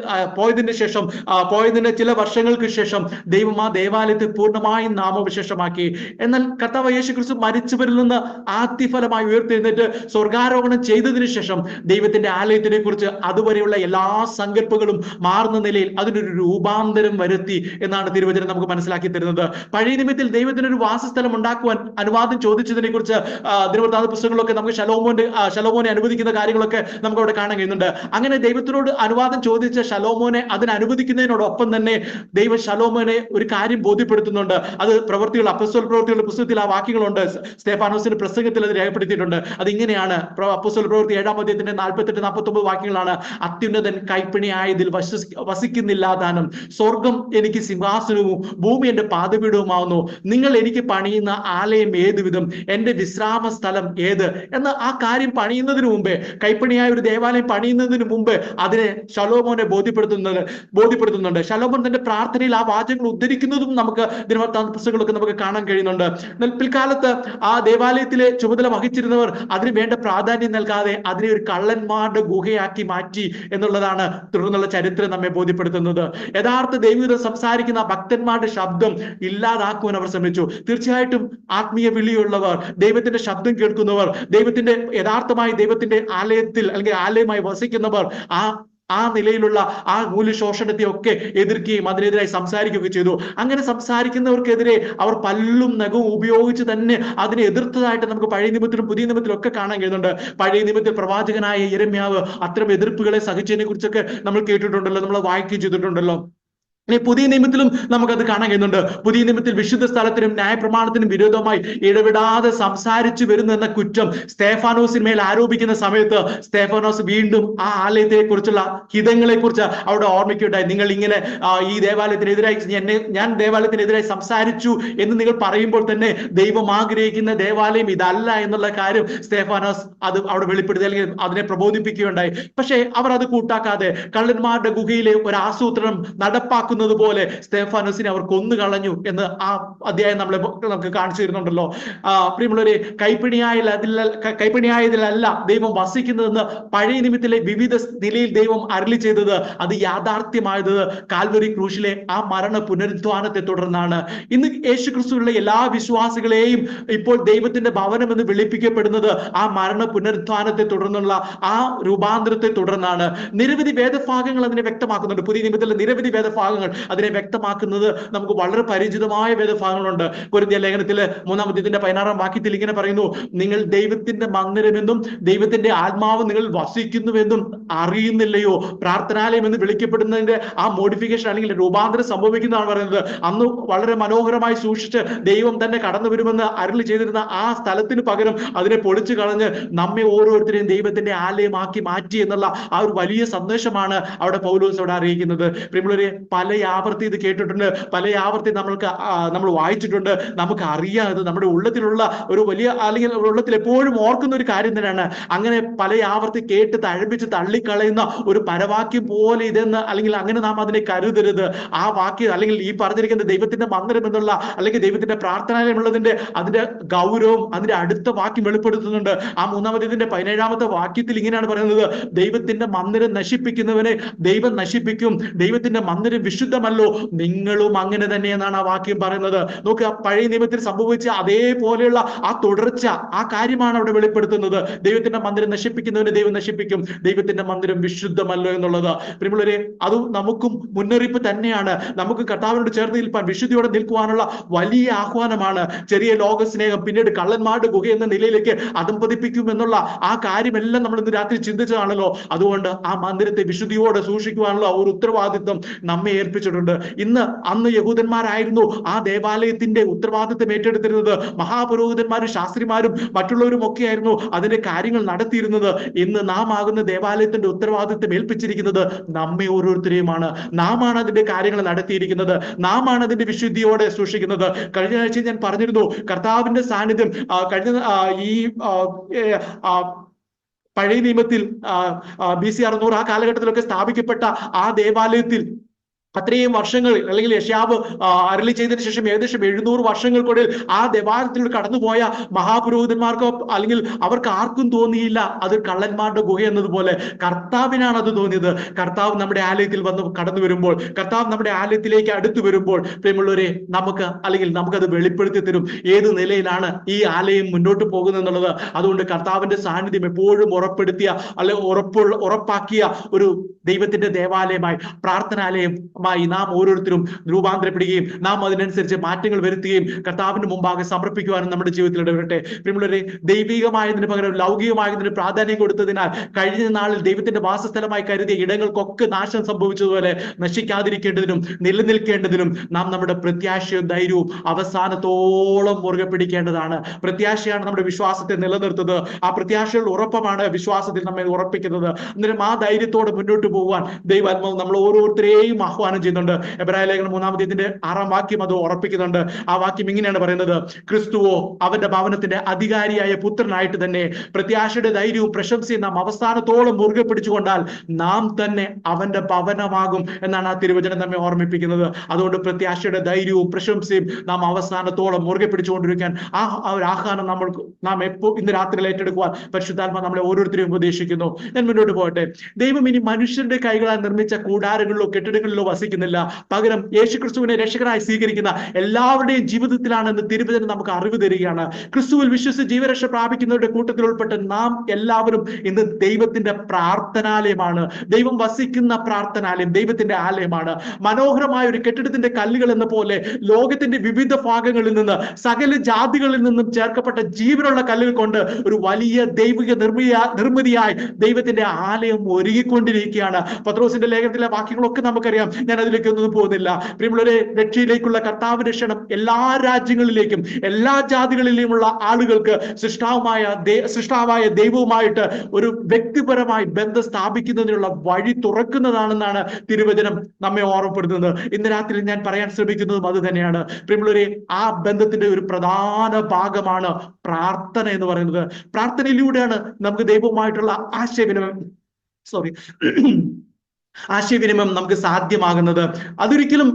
പോയതിന്റെ ചില വർഷങ്ങൾക്ക് ശേഷം ദൈവം ആ ദേവാലയത്തെ പൂർണ്ണമായും നാമവിശേഷമാക്കി. എന്നാൽ കർത്താവ് യേശു ക്രിസ്തു മരിച്ചവരിൽ നിന്ന് ആദ്യഫലമായി ഉയർത്തെഴുന്നേറ്റ് സ്വർഗാരോഹണം ചെയ്തതിനു ശേഷം ദൈവത്തിന്റെ ആലയത്തിനെ കുറിച്ച് അതുവരെയുള്ള എല്ലാ സങ്കല്പങ്ങളും മാറുന്ന നിലയിൽ അതിനൊരു രൂപാന്തരം വരുത്തി എന്നാണ് തിരുവചനം നമുക്ക് മനസ്സിലാക്കി തരുന്നത്. പഴയ നിയമത്തിൽ ദൈവത്തിനൊരു വാസസ്ഥലം ഉണ്ടാക്കുവാൻ അനുവാദം ചോദിച്ചതിനെ കുറിച്ച് ദിനവൃത്താന്ത പുസ്തകങ്ങളൊക്കെ നമുക്ക് ശലോമോനെ അനുവദിക്കുന്ന കാര്യങ്ങളൊക്കെ നമുക്ക് അവിടെ കാണാൻ കഴിയുന്നുണ്ട്. അങ്ങനെ ദൈവത്തിനോട് അനുവാദം ചോദിച്ച ശലോമോനെ അതിന് അനുവദിക്കുന്നതിനോടൊപ്പം തന്നെ ദൈവം ശലോമോനെ ഒരു കാര്യം ബോധ്യപ്പെടുത്തുന്നുണ്ട്. അത് അപ്പോസ്തല പ്രവൃത്തികളുടെ പുസ്തകത്തിൽ ആ വാക്യങ്ങളുണ്ട്. സ്തെഫാനോസിന്റെ പ്രസംഗത്തിൽ അത് രേഖപ്പെടുത്തിയിട്ടുണ്ട്. അതിങ്ങനെയാണ്. അപ്പോസ്തല പ്രവൃത്തി 7-ാം അധ്യായത്തിന്റെ 48-49 വാക്യങ്ങളാണ്. അത്യുന്നതൻ കൈപ്പിണിയായതിൽ വസിക്കുന്നില്ല താനും, സ്വർഗം എനിക്ക് സിംഹാസനവും ഭൂമി എന്റെ പാദപീഠവുമാവുന്നു. നിങ്ങൾ എനിക്ക് പണിയുന്ന ആലയം ഏത് വിധം, എന്റെ വിശ്രാമ സ്ഥലം ഏത് എന്ന് ആ കാര്യം പണിയുന്നതിന് മുമ്പേ, കൈപ്പണിയായ ഒരു ദേവാലയം പണിയുന്നതിന് മുമ്പ് അതിനെ ശലോമോനെ ബോധ്യപ്പെടുത്തുന്നുണ്ട്. ശലോമോൻ തന്റെ പ്രാർത്ഥനയിൽ ആ വാചകങ്ങൾ ഉദ്ധരിക്കുന്നതും നമുക്ക് ദിനവൃത്താന്ത പുസ്തകങ്ങളൊക്കെ നമുക്ക് കാണാൻ കഴിയുന്നുണ്ട്. എന്നാൽ പിൽക്കാലത്ത് ആ ദേവാലയത്തിലെ ചുമതല വഹിച്ചിരുന്നവർ അതിന് വേണ്ട പ്രാധാന്യം നൽകാതെ അതിനെ ഒരു കള്ളന്മാരുടെ ഗുഹയാക്കി മാറ്റി എന്നുള്ളതാണ് തുടർന്നുള്ള ചരിത്രം നമ്മെ ബോധ്യപ്പെടുത്തുന്നത്. യഥാർത്ഥ ദൈവഹിതം സംസാരിക്കുന്ന ഭക്തന്മാരുടെ ശബ്ദം ഇല്ലാതാക്കുവാൻ അവർ ശ്രമിച്ചു. തീർച്ചയായിട്ടും ആത്മീയ വിളിയുള്ളവർ, ദൈവത്തിന്റെ ശബ്ദം കേൾക്കുന്നവർ, ദൈവത്തിന്റെ യഥാർത്ഥമായി ദൈവത്തിന്റെ ആലയത്തിൽ അല്ലെങ്കിൽ ആലയമായി വസിക്കുന്നവർ ആ നിലയിലുള്ള ആ മൂല്യശോഷണത്തെ ഒക്കെ എതിർക്കുകയും അതിനെതിരായി സംസാരിക്കുകയൊക്കെ ചെയ്തു. അങ്ങനെ സംസാരിക്കുന്നവർക്കെതിരെ അവർ പല്ലും നഖവും ഉപയോഗിച്ച് തന്നെ അതിനെ എതിർത്തതായിട്ട് നമുക്ക് പഴയ നിയമത്തിലും പുതിയ നിയമത്തിലും ഒക്കെ കാണാൻ കഴിയുന്നുണ്ട്. പഴയ നിയമത്തിൽ പ്രവാചകനായ യിരെമ്യാവ് അത്തരം എതിർപ്പുകളെ സഹിച്ചതിനെ കുറിച്ചൊക്കെ നമ്മൾ കേട്ടിട്ടുണ്ടല്ലോ, നമ്മൾ വായിക്കുകയും ചെയ്തിട്ടുണ്ടല്ലോ. പുതിയ നിയമത്തിലും നമുക്കത് കാണാൻ കഴിയുന്നുണ്ട്. പുതിയ നിയമത്തിൽ വിശുദ്ധ സ്ഥലത്തിനും ന്യായപ്രമാണത്തിനും വിരോധമായി ഇടപെടാതെ സംസാരിച്ചു വരുന്നു എന്ന കുറ്റം സ്തെഫാനോസിന്മേൽ ആരോപിക്കുന്ന സമയത്ത് സ്തെഫാനോസ് വീണ്ടും ആ ആലയത്തെ കുറിച്ചുള്ള ഹിതങ്ങളെ കുറിച്ച് അവിടെ ഓർമ്മിക്കുകയുണ്ടായി. നിങ്ങൾ ഇങ്ങനെ ഈ ദേവാലയത്തിനെതിരായി ഞാൻ ദേവാലയത്തിനെതിരായി സംസാരിച്ചു എന്ന് നിങ്ങൾ പറയുമ്പോൾ തന്നെ ദൈവം ആഗ്രഹിക്കുന്ന ദേവാലയം ഇതല്ല എന്നുള്ള കാര്യം സ്തെഫാനോസ് അത് അവിടെ വെളിപ്പെടുത്തി, അല്ലെങ്കിൽ അതിനെ പ്രബോധിപ്പിക്കുകയുണ്ടായി. പക്ഷേ അവർ അത് കൂട്ടാക്കാതെ കള്ളന്മാരുടെ ഗുഹയിലെ ഒരു ആസൂത്രണം നടപ്പാക്കുന്നു ഓർക്കുന്നത് പോലെ സ്തെഫാനോസിനെ അവർ കൊന്നു കളഞ്ഞു എന്ന് ആ അധ്യായം നമുക്ക് കാണിച്ചു തരുന്നുണ്ടല്ലോ. പ്രിയമുള്ളവരെ, കൈപ്പണിയായതിലല്ല ദൈവം വസിക്കുന്നതെന്ന് പഴയ നിമിത്തിലെ വിവിധ നിലയിൽ ദൈവം അരുളി ചെയ്തത്, അത് യാഥാർത്ഥ്യമായത് കാൽവരി ക്രൂശിലെ ആ മരണ പുനരുദ്ധാനത്തെ തുടർന്നാണ്. ഇന്ന് യേശുക്രിസ്തുവിലുള്ള എല്ലാ വിശ്വാസികളെയും ഇപ്പോൾ ദൈവത്തിന്റെ ഭവനം എന്ന് വിളിപ്പിക്കപ്പെടുന്നത് ആ മരണ പുനരുദ്ധാനത്തെ തുടർന്നുള്ള ആ രൂപാന്തരത്തെ തുടർന്നാണ്. നിരവധി വേദഭാഗങ്ങൾ അതിനെ വ്യക്തമാക്കുന്നുണ്ട്. പുതിയ നിയമത്തിലെ നിരവധി വേദഭാഗങ്ങൾ അതിനെ വ്യക്തമാക്കുന്നത് നമുക്ക് വളരെ പരിചിതമായ വേദഭാഗങ്ങളുണ്ട്. കൊരിന്ത്യർ ലേഖനത്തില് 3-16 വാക്യത്തിൽ ഇങ്ങനെ പറയുന്നു, നിങ്ങൾ ദൈവത്തിന്റെ മന്ദിരമെന്നും ദൈവത്തിന്റെ ആത്മാവ് നിങ്ങൾ വസിക്കുന്നുവെന്നും അറിയുന്നില്ലയോ? പ്രാർത്ഥനാലയം എന്ന് വിളിക്കപ്പെടുന്നതിന്റെ ആ മോഡിഫിക്കേഷൻ അല്ലെങ്കിൽ രൂപാന്തരം സംഭവിക്കുന്നതാണ് പറയുന്നത്. അന്ന് വളരെ മനോഹരമായി സൂക്ഷിച്ച് ദൈവം തന്നെ കടന്നു വരുമെന്ന് അരുളി ചെയ്തിരുന്ന ആ സ്ഥലത്തിന് പകരം അതിനെ പൊളിച്ചു കളഞ്ഞ് നമ്മെ ഓരോരുത്തരെയും ദൈവത്തിന്റെ ആലയമാക്കി മാറ്റി എന്നുള്ള ആ ഒരു വലിയ സന്ദേശമാണ് അവിടെ പൗലോസ് അവിടെ അറിയിക്കുന്നത്. പ്രിയമുള്ളവരെ, പല ആവർത്തി ഇത് കേട്ടിട്ടുണ്ട്, പല ആവർത്തി നമ്മൾ വായിച്ചിട്ടുണ്ട്, നമുക്ക് അറിയാം. ഇത് നമ്മുടെ ഉള്ളത്തിലുള്ള ഒരു വലിയ, അല്ലെങ്കിൽ ഉള്ളത്തിൽ എപ്പോഴും ഓർക്കുന്ന ഒരു കാര്യം തന്നെയാണ്. അങ്ങനെ പല ആവർത്തി കേട്ട് തഴപ്പിച്ച് തള്ളിക്കളയുന്ന ഒരു പരവാക്യം പോലെ ഇതെന്ന്, അല്ലെങ്കിൽ അങ്ങനെ നാം അതിനെ കരുതരുത്. ആ വാക്യം അല്ലെങ്കിൽ ഈ പറഞ്ഞിരിക്കുന്ന ദൈവത്തിന്റെ മന്ദിരം എന്നുള്ള അല്ലെങ്കിൽ ദൈവത്തിന്റെ പ്രാർത്ഥനാലയം ഉള്ളതിന്റെ അതിന്റെ ഗൗരവം അതിന്റെ അടുത്ത വാക്യം വെളിപ്പെടുത്തുന്നുണ്ട്. ആ 3-17 വാക്യത്തിൽ ഇങ്ങനെയാണ് പറയുന്നത്, ദൈവത്തിന്റെ മന്ദിരം നശിപ്പിക്കുന്നവനെ ദൈവം നശിപ്പിക്കും, ദൈവത്തിന്റെ മന്ദിരം വിശുദ്ധമല്ലോ, നിങ്ങളും അങ്ങനെ തന്നെ എന്നാണ് ആ വാക്യം പറയുന്നത്. നോക്കുക, പഴയ നിയമത്തിൽ സംഭവിച്ച അതേപോലെയുള്ള ആ തുടർച്ച, ആ കാര്യമാണ് അവിടെ വെളിപ്പെടുത്തുന്നത്. ദൈവത്തിന്റെ മന്ദിരം നശിപ്പിക്കുന്നവനെ ദൈവം നശിപ്പിക്കും, ദൈവത്തിന്റെ മന്ദിരം വിശുദ്ധമല്ലോ എന്നുള്ളത്. പ്രിയമുള്ളവരെ, അത് നമുക്കും മുന്നറിയിപ്പ് തന്നെയാണ്. നമുക്ക് കർത്താവിനോട് ചേർന്ന് നിൽപ്പാൻ, വിശുദ്ധിയോടെ നിൽക്കുവാനുള്ള വലിയ ആഹ്വാനമാണ്. ചെറിയ ലോക സ്നേഹം പിന്നീട് കള്ളന്മാരുടെ ഗുഹ എന്ന നിലയിലേക്ക് അധംപതിപ്പിക്കും എന്നുള്ള ആ കാര്യമെല്ലാം നമ്മൾ ഇന്ന് രാത്രി ചിന്തിച്ചതാണല്ലോ. അതുകൊണ്ട് ആ മന്ദിരത്തെ വിശുദ്ധിയോടെ സൂക്ഷിക്കുവാനുള്ള ഒരു ഉത്തരവാദിത്വം നമ്മെ ഏൽപ്പിച്ചിട്ടുണ്ട്. അന്ന് യഹൂദന്മാരായിരുന്നു ആ ദേവാലയത്തിന്റെ ഉത്തരവാദിത്വം ഏറ്റെടുത്തിരുന്നത്. മഹാപുരോഹിതന്മാരും ശാസ്ത്രിമാരും മറ്റുള്ളവരും ഒക്കെ ആയിരുന്നു അതിന്റെ കാര്യങ്ങൾ നടത്തിയിരുന്നത്. ഇന്ന് നാം ആകുന്ന ദേവാലയത്തിന്റെ ഉത്തരവാദിത്വം ഏൽപ്പിച്ചിരിക്കുന്നത് നമ്മെ ഓരോരുത്തരെയുമാണ്. നാമാണ് അതിന്റെ കാര്യങ്ങൾ നടത്തിയിരിക്കുന്നത്, നാമാണ് അതിന്റെ വിശുദ്ധിയോടെ സൂക്ഷിക്കുന്നത്. കഴിഞ്ഞ ആഴ്ച ഞാൻ പറഞ്ഞിരുന്നു, കർത്താവിന്റെ സാന്നിധ്യം ഈ പഴയ നിയമത്തിൽ BC 600 ആ കാലഘട്ടത്തിലൊക്കെ സ്ഥാപിക്കപ്പെട്ട ആ ദേവാലയത്തിൽ അത്രയും വർഷങ്ങൾ, അല്ലെങ്കിൽ യശയാവ് അരുളി ചെയ്തതിനു ശേഷം ഏകദേശം 700 വർഷങ്ങൾക്കുള്ളിൽ ആ ദേവാലയത്തിലൂടെ കടന്നുപോയ മഹാപുരോഹിതന്മാർക്കോ അല്ലെങ്കിൽ അവർക്ക് ആർക്കും തോന്നിയില്ല അത് കള്ളന്മാരുടെ ഗുഹ എന്നതുപോലെ. കർത്താവിനാണ് അത് തോന്നിയത്. കർത്താവ് നമ്മുടെ ആലയത്തിൽ വന്ന് കടന്നു വരുമ്പോൾ, കർത്താവ് നമ്മുടെ ആലയത്തിലേക്ക് അടുത്തു വരുമ്പോൾ, പ്രിയമുള്ളവരെ, നമുക്കത് വെളിപ്പെടുത്തി തരും ഏത് നിലയിലാണ് ഈ ആലയം മുന്നോട്ട് പോകുന്നത് എന്നുള്ളത്. അതുകൊണ്ട് കർത്താവിന്റെ സാന്നിധ്യം എപ്പോഴും ഉറപ്പാക്കിയ ഒരു ദൈവത്തിന്റെ ദേവാലയമായി, പ്രാർത്ഥനാലയമായി നാം ഓരോരുത്തരും രൂപാന്തരപ്പെടുകയും നാം അതിനനുസരിച്ച് മാറ്റങ്ങൾ വരുത്തുകയും കർത്താവിന് മുമ്പാകെ സമർപ്പിക്കുവാനും നമ്മുടെ ജീവിതത്തിൽ ഇടവരട്ടെ. പ്രിയമുള്ളവരെ, ദൈവികമായതിന് പകരം ലൗകികമായതിന് പ്രാധാന്യം കൊടുത്തതിനാൽ കഴിഞ്ഞ നാളിൽ ദൈവത്തിന്റെ വാസസ്ഥലമായി കരുതിയ ഇടങ്ങൾക്കൊക്കെ നാശം സംഭവിച്ചതുപോലെ നശിക്കാതിരിക്കേണ്ടതിനും നിലനിൽക്കേണ്ടതിനും നാം നമ്മുടെ പ്രത്യാശയും ധൈര്യവും അവസാനത്തോളം മുറുകെ പിടിക്കേണ്ടതാണ്. പ്രത്യാശയാണ് നമ്മുടെ വിശ്വാസത്തെ നിലനിർത്തുന്നത്. ആ പ്രത്യാശയുള്ള ഉറപ്പമാണ് വിശ്വാസത്തിൽ നമ്മെ ഉറപ്പിക്കുന്നത്. അന്നേരം ആ ധൈര്യത്തോടെ മുന്നോട്ട് പോകുവാൻ ദൈവാത്മാവ് നമ്മൾ ഓരോരുത്തരെയും ആഹ്വാനം ചെയ്യുന്നുണ്ട്. എബ്രായ ലേഖനം 3-6 വാക്യം അത് ഉറപ്പിക്കുന്നുണ്ട്. ആ വാക്യം ഇങ്ങനെയാണ് പറയുന്നത്, ക്രിസ്തുവോ അവന്റെ ഭവനത്തിന്റെ അധികാരിയായ പുത്രനായിട്ട് തന്നെ പ്രത്യാശയുടെ ധൈര്യവും പ്രശംസയും നാം അവസാനത്തോളം മുറുകെ പിടിച്ചുകൊണ്ടാൽ നാം തന്നെ അവന്റെ ഭവനമാകും എന്നാണ് ആ തിരുവചനം നമ്മെ ഓർമ്മിപ്പിക്കുന്നത്. അതുകൊണ്ട് പ്രത്യാശയുടെ ധൈര്യവും പ്രശംസയും നാം അവസാനത്തോളം മുറുകെ പിടിച്ചുകൊണ്ടിരിക്കാൻ ആ ഒരു ആഹ്വാനം നാം എപ്പോൾ ഇന്ന് രാത്രിയിൽ ഏറ്റെടുക്കുവാൻ പരിശുദ്ധാത്മാ നമ്മളെ ഓരോരുത്തരെയും ഉപദേശിക്കുന്നു. ഞാൻ മുന്നോട്ട് പോകട്ടെ. ദൈവം ഇനി മനുഷ്യരുടെ കൈകളാൽ നിർമ്മിച്ച കൂടാരങ്ങളിലോ കെട്ടിടങ്ങളിലോ വസിക്കുന്നില്ല, പകരം യേശുക്രിസ്തുവിനെ രക്ഷകനായി സ്വീകരിക്കുന്ന എല്ലാവരുടെയും ജീവിതത്തിലാണെന്ന് തിരുവചനം നമുക്ക് അറിവ് തരികയാണ്. ക്രിസ്തുവിൽ വിശ്വസിച്ച് ജീവരക്ഷ പ്രാപിക്കുന്നവരുടെ കൂട്ടത്തിൽ ഉൾപ്പെട്ട് നാം എല്ലാവരും ഇന്ന് ദൈവത്തിന്റെ പ്രാർത്ഥനാലയമാണ്. ദൈവം വസിക്കുന്ന പ്രാർത്ഥനാലയം ദൈവത്തിന്റെ ആലയമാണ്. മനോഹരമായ ഒരു കെട്ടിടത്തിന്റെ കല്ലുകൾ എന്ന പോലെ ലോകത്തിന്റെ വിവിധ ഭാഗങ്ങളിൽ നിന്ന്, സകല ജാതികളിൽ നിന്നും ചേർക്കപ്പെട്ട ജീവനുള്ള കല്ലുകൾ കൊണ്ട് ഒരു വലിയ ദൈവിക നിർമ്മിതിയായി ദൈവത്തിന്റെ ആലയം ഒരുങ്ങിക്കൊണ്ടിരിക്കുകയാണ്. പത്രോസിന്റെ ലേഖനത്തിലെ വാക്യങ്ങളൊക്കെ നമുക്കറിയാം, ഞാൻ അതിലേക്കൊന്നും പോകുന്നില്ല. പ്രിയമുള്ളവരെ, രക്ഷയിലേക്കുള്ള കർത്താവിന്റെ ക്ഷണം എല്ലാ രാജ്യങ്ങളിലേക്കും എല്ലാ ജാതികളിലേക്കുമുള്ള ആളുകൾക്ക് സൃഷ്ടാവായ ദൈവവുമായിട്ട് ഒരു വ്യക്തിപരമായി ബന്ധം സ്ഥാപിക്കുന്നതിനുള്ള വഴി തുറക്കുന്നതാണെന്നാണ് തിരുവചനം നമ്മെ ഓർമ്മപ്പെടുത്തുന്നത്. ഇന്ന് രാത്രി ഞാൻ പറയാൻ ശ്രമിക്കുന്നതും അത് തന്നെയാണ്. പ്രിയമുള്ളവരെ, ആ ബന്ധത്തിന്റെ ഒരു പ്രധാന ഭാഗമാണ് പ്രാർത്ഥന എന്ന് പറയുന്നത്. പ്രാർത്ഥനയിലൂടെയാണ് നമുക്ക് ദൈവവുമായിട്ടുള്ള ആശയവിനിമയം ആശയവിനിമയം നമുക്ക് സാധ്യമാകുന്നത്. അതൊരിക്കലും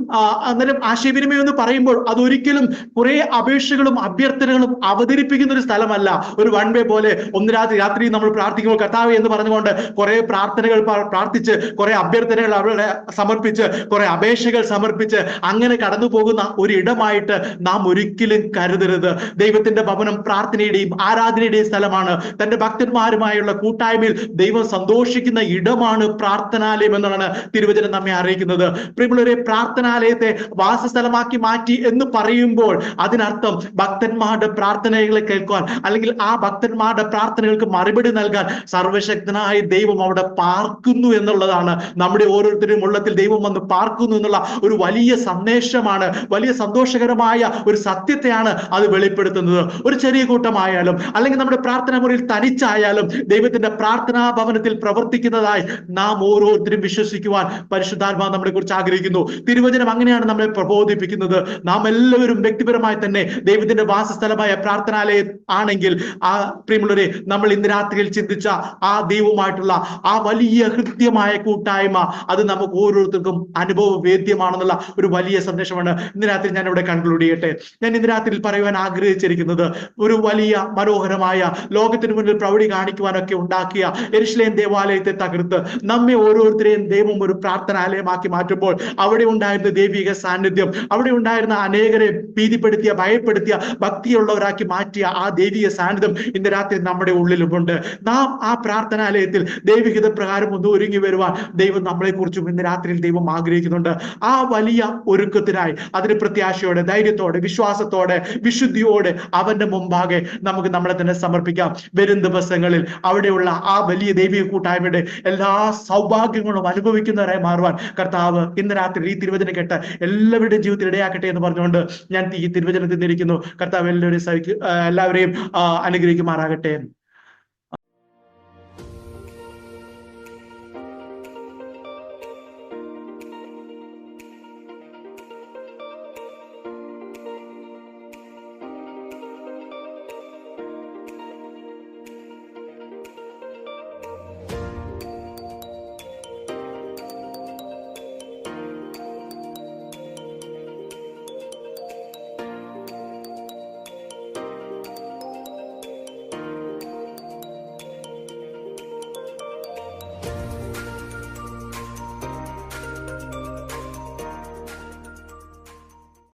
അന്നേരം ആശയവിനിമയം എന്ന് പറയുമ്പോൾ അതൊരിക്കലും കുറെ അപേക്ഷകളും അഭ്യർത്ഥനകളും അവതരിപ്പിക്കുന്ന ഒരു സ്ഥലമല്ല. ഒരു വൺ വേ പോലെ ഒന്ന് രാത്രി നമ്മൾ പ്രാർത്ഥിക്കുമ്പോൾ കർത്താവേ എന്ന് പറഞ്ഞുകൊണ്ട് കുറെ പ്രാർത്ഥനകൾ പ്രാർത്ഥിച്ച്, കുറെ അഭ്യർത്ഥനകൾ അവരുടെ സമർപ്പിച്ച്, കുറെ അപേക്ഷകൾ സമർപ്പിച്ച് അങ്ങനെ കടന്നു പോകുന്ന ഒരു ഇടമായിട്ട് നാം ഒരിക്കലും കരുതരുത്. ദൈവത്തിന്റെ ഭവനം പ്രാർത്ഥനയുടെയും ആരാധനയുടെയും സ്ഥലമാണ്. തന്റെ ഭക്തന്മാരുമായുള്ള കൂട്ടായ്മയിൽ ദൈവം സന്തോഷിക്കുന്ന ഇടമാണ് പ്രാർത്ഥനാലയം എന്നാണ് തിരുവചനം നമ്മെ അറിയിക്കുന്നത്. പ്രിയമുള്ളവരെ, പ്രാർത്ഥനാലയത്തെ വാസസ്ഥലമാക്കി മാറ്റി എന്ന് പറയുമ്പോൾ അതിനർത്ഥം ഭക്തന്മാരുടെ പ്രാർത്ഥനകളെ കേൾക്കാൻ, അല്ലെങ്കിൽ ആ ഭക്തന്മാരുടെ പ്രാർത്ഥനകൾക്ക് മറുപടി നൽകാൻ സർവശക്തനായ ദൈവം അവിടെ പാർക്കുന്നു എന്നുള്ളതാണ്. നമ്മുടെ ഓരോരുത്തരും ഉള്ളത്തിൽ ദൈവം വന്ന് പാർക്കുന്നു എന്നുള്ള ഒരു വലിയ സന്ദേശമാണ്, വലിയ സന്തോഷകരമായ ഒരു സത്യത്തെയാണ് അത് വെളിപ്പെടുത്തുന്നത്. ഒരു ചെറിയ കൂട്ടമായാലും അല്ലെങ്കിൽ നമ്മുടെ പ്രാർത്ഥനാ മുറിയിൽ തനിച്ചായാലും ദൈവത്തിന്റെ പ്രാർത്ഥനാ ഭവനത്തിൽ പ്രവർത്തിക്കുന്നതായി നാം ഓരോരുത്തരും വിശ്വസിക്കുവാൻ പരിശുദ്ധാത്മാവ് നമ്മളെ കുറിച്ച് ആഗ്രഹിക്കുന്നു. തിരുവചനം അങ്ങനെയാണ് നമ്മളെ പ്രബോധിപ്പിക്കുന്നത്. നാം എല്ലാവരും വ്യക്തിപരമായി തന്നെ ദൈവത്തിന്റെ വാസസ്ഥലമായ പ്രാർത്ഥനാലയം ആണെങ്കിൽ ആ പ്രിയമുള്ളവരെ, നമ്മൾ ഇന്ന് രാത്രിയിൽ ചിന്തിച്ച ആ ദൈവവുമായിട്ടുള്ള ആ വലിയ ഹൃദ്യമായ കൂട്ടായ്മ അത് നമുക്ക് ഓരോരുത്തർക്കും അനുഭവവേദ്യമാണെന്നുള്ള ഒരു വലിയ സന്ദേശമാണ് ഇന്ന് രാത്രി ഞാൻ ഇവിടെ കൺക്ലൂഡ് ചെയ്യട്ടെ. ഞാൻ ഇന്ന് രാത്രിയിൽ പറയുവാൻ ആഗ്രഹിച്ചിരിക്കുന്നത്, ഒരു വലിയ മനോഹരമായ ലോകത്തിന് മുന്നിൽ പ്രൗഢി കാണിക്കുവാനൊക്കെ ഉണ്ടാക്കിയ യെരുശലേം ദേവാലയത്തെ തകർത്ത് നമ്മെ ഓരോരുത്തരെയും ദൈവം ഒരു പ്രാർത്ഥനാലയമാക്കി മാറ്റുമ്പോൾ അവിടെ ഉണ്ടായിരുന്ന ദൈവിക സാന്നിധ്യം, അവിടെ ഉണ്ടായിരുന്ന അനേകരെ ഭീതിപ്പെടുത്തിയ, ഭയപ്പെടുത്തിയ, ഭക്തിയുള്ളവരാക്കി മാറ്റിയ ആ ദൈവിക സാന്നിധ്യം ഇന്ന് രാത്രി നമ്മുടെ ഉള്ളിലുമുണ്ട്. നാം ആ പ്രാർത്ഥനാലയത്തിൽ ദൈവികത പ്രകാരം ഒന്ന് ഒരുങ്ങി വരുവാൻ ദൈവം നമ്മളെ കുറിച്ചും ഇന്ന് രാത്രിയിൽ ദൈവം ആഗ്രഹിക്കുന്നുണ്ട്. ആ വലിയ ഒരുക്കത്തിനായി അതിന് പ്രത്യാശയോടെ, ധൈര്യത്തോടെ, വിശ്വാസത്തോടെ, വിശുദ്ധിയോടെ അവന്റെ മുമ്പാകെ നമുക്ക് നമ്മളെ തന്നെ സമർപ്പിക്കാം. വരും ദിവസങ്ങളിൽ അവിടെയുള്ള ആ വലിയ ദൈവിക കൂട്ടായ്മയുടെ എല്ലാ സൗഭാഗ്യങ്ങളും അനുഭവിക്കുന്നവരായി മാറുവാൻ കർത്താവ് ഇന്ന് രാത്രി ഈ തിരുവചനം കേട്ട് എല്ലാവരുടെയും ജീവിതത്തിൽ ഇടയാക്കട്ടെ എന്ന് പറഞ്ഞുകൊണ്ട് ഞാൻ ഈ തിരുവചനത്തിൽ നിന്നിരിക്കുന്നു. കർത്താവ് എല്ലാവരെയും അനുഗ്രഹിക്കുമാറാകട്ടെ.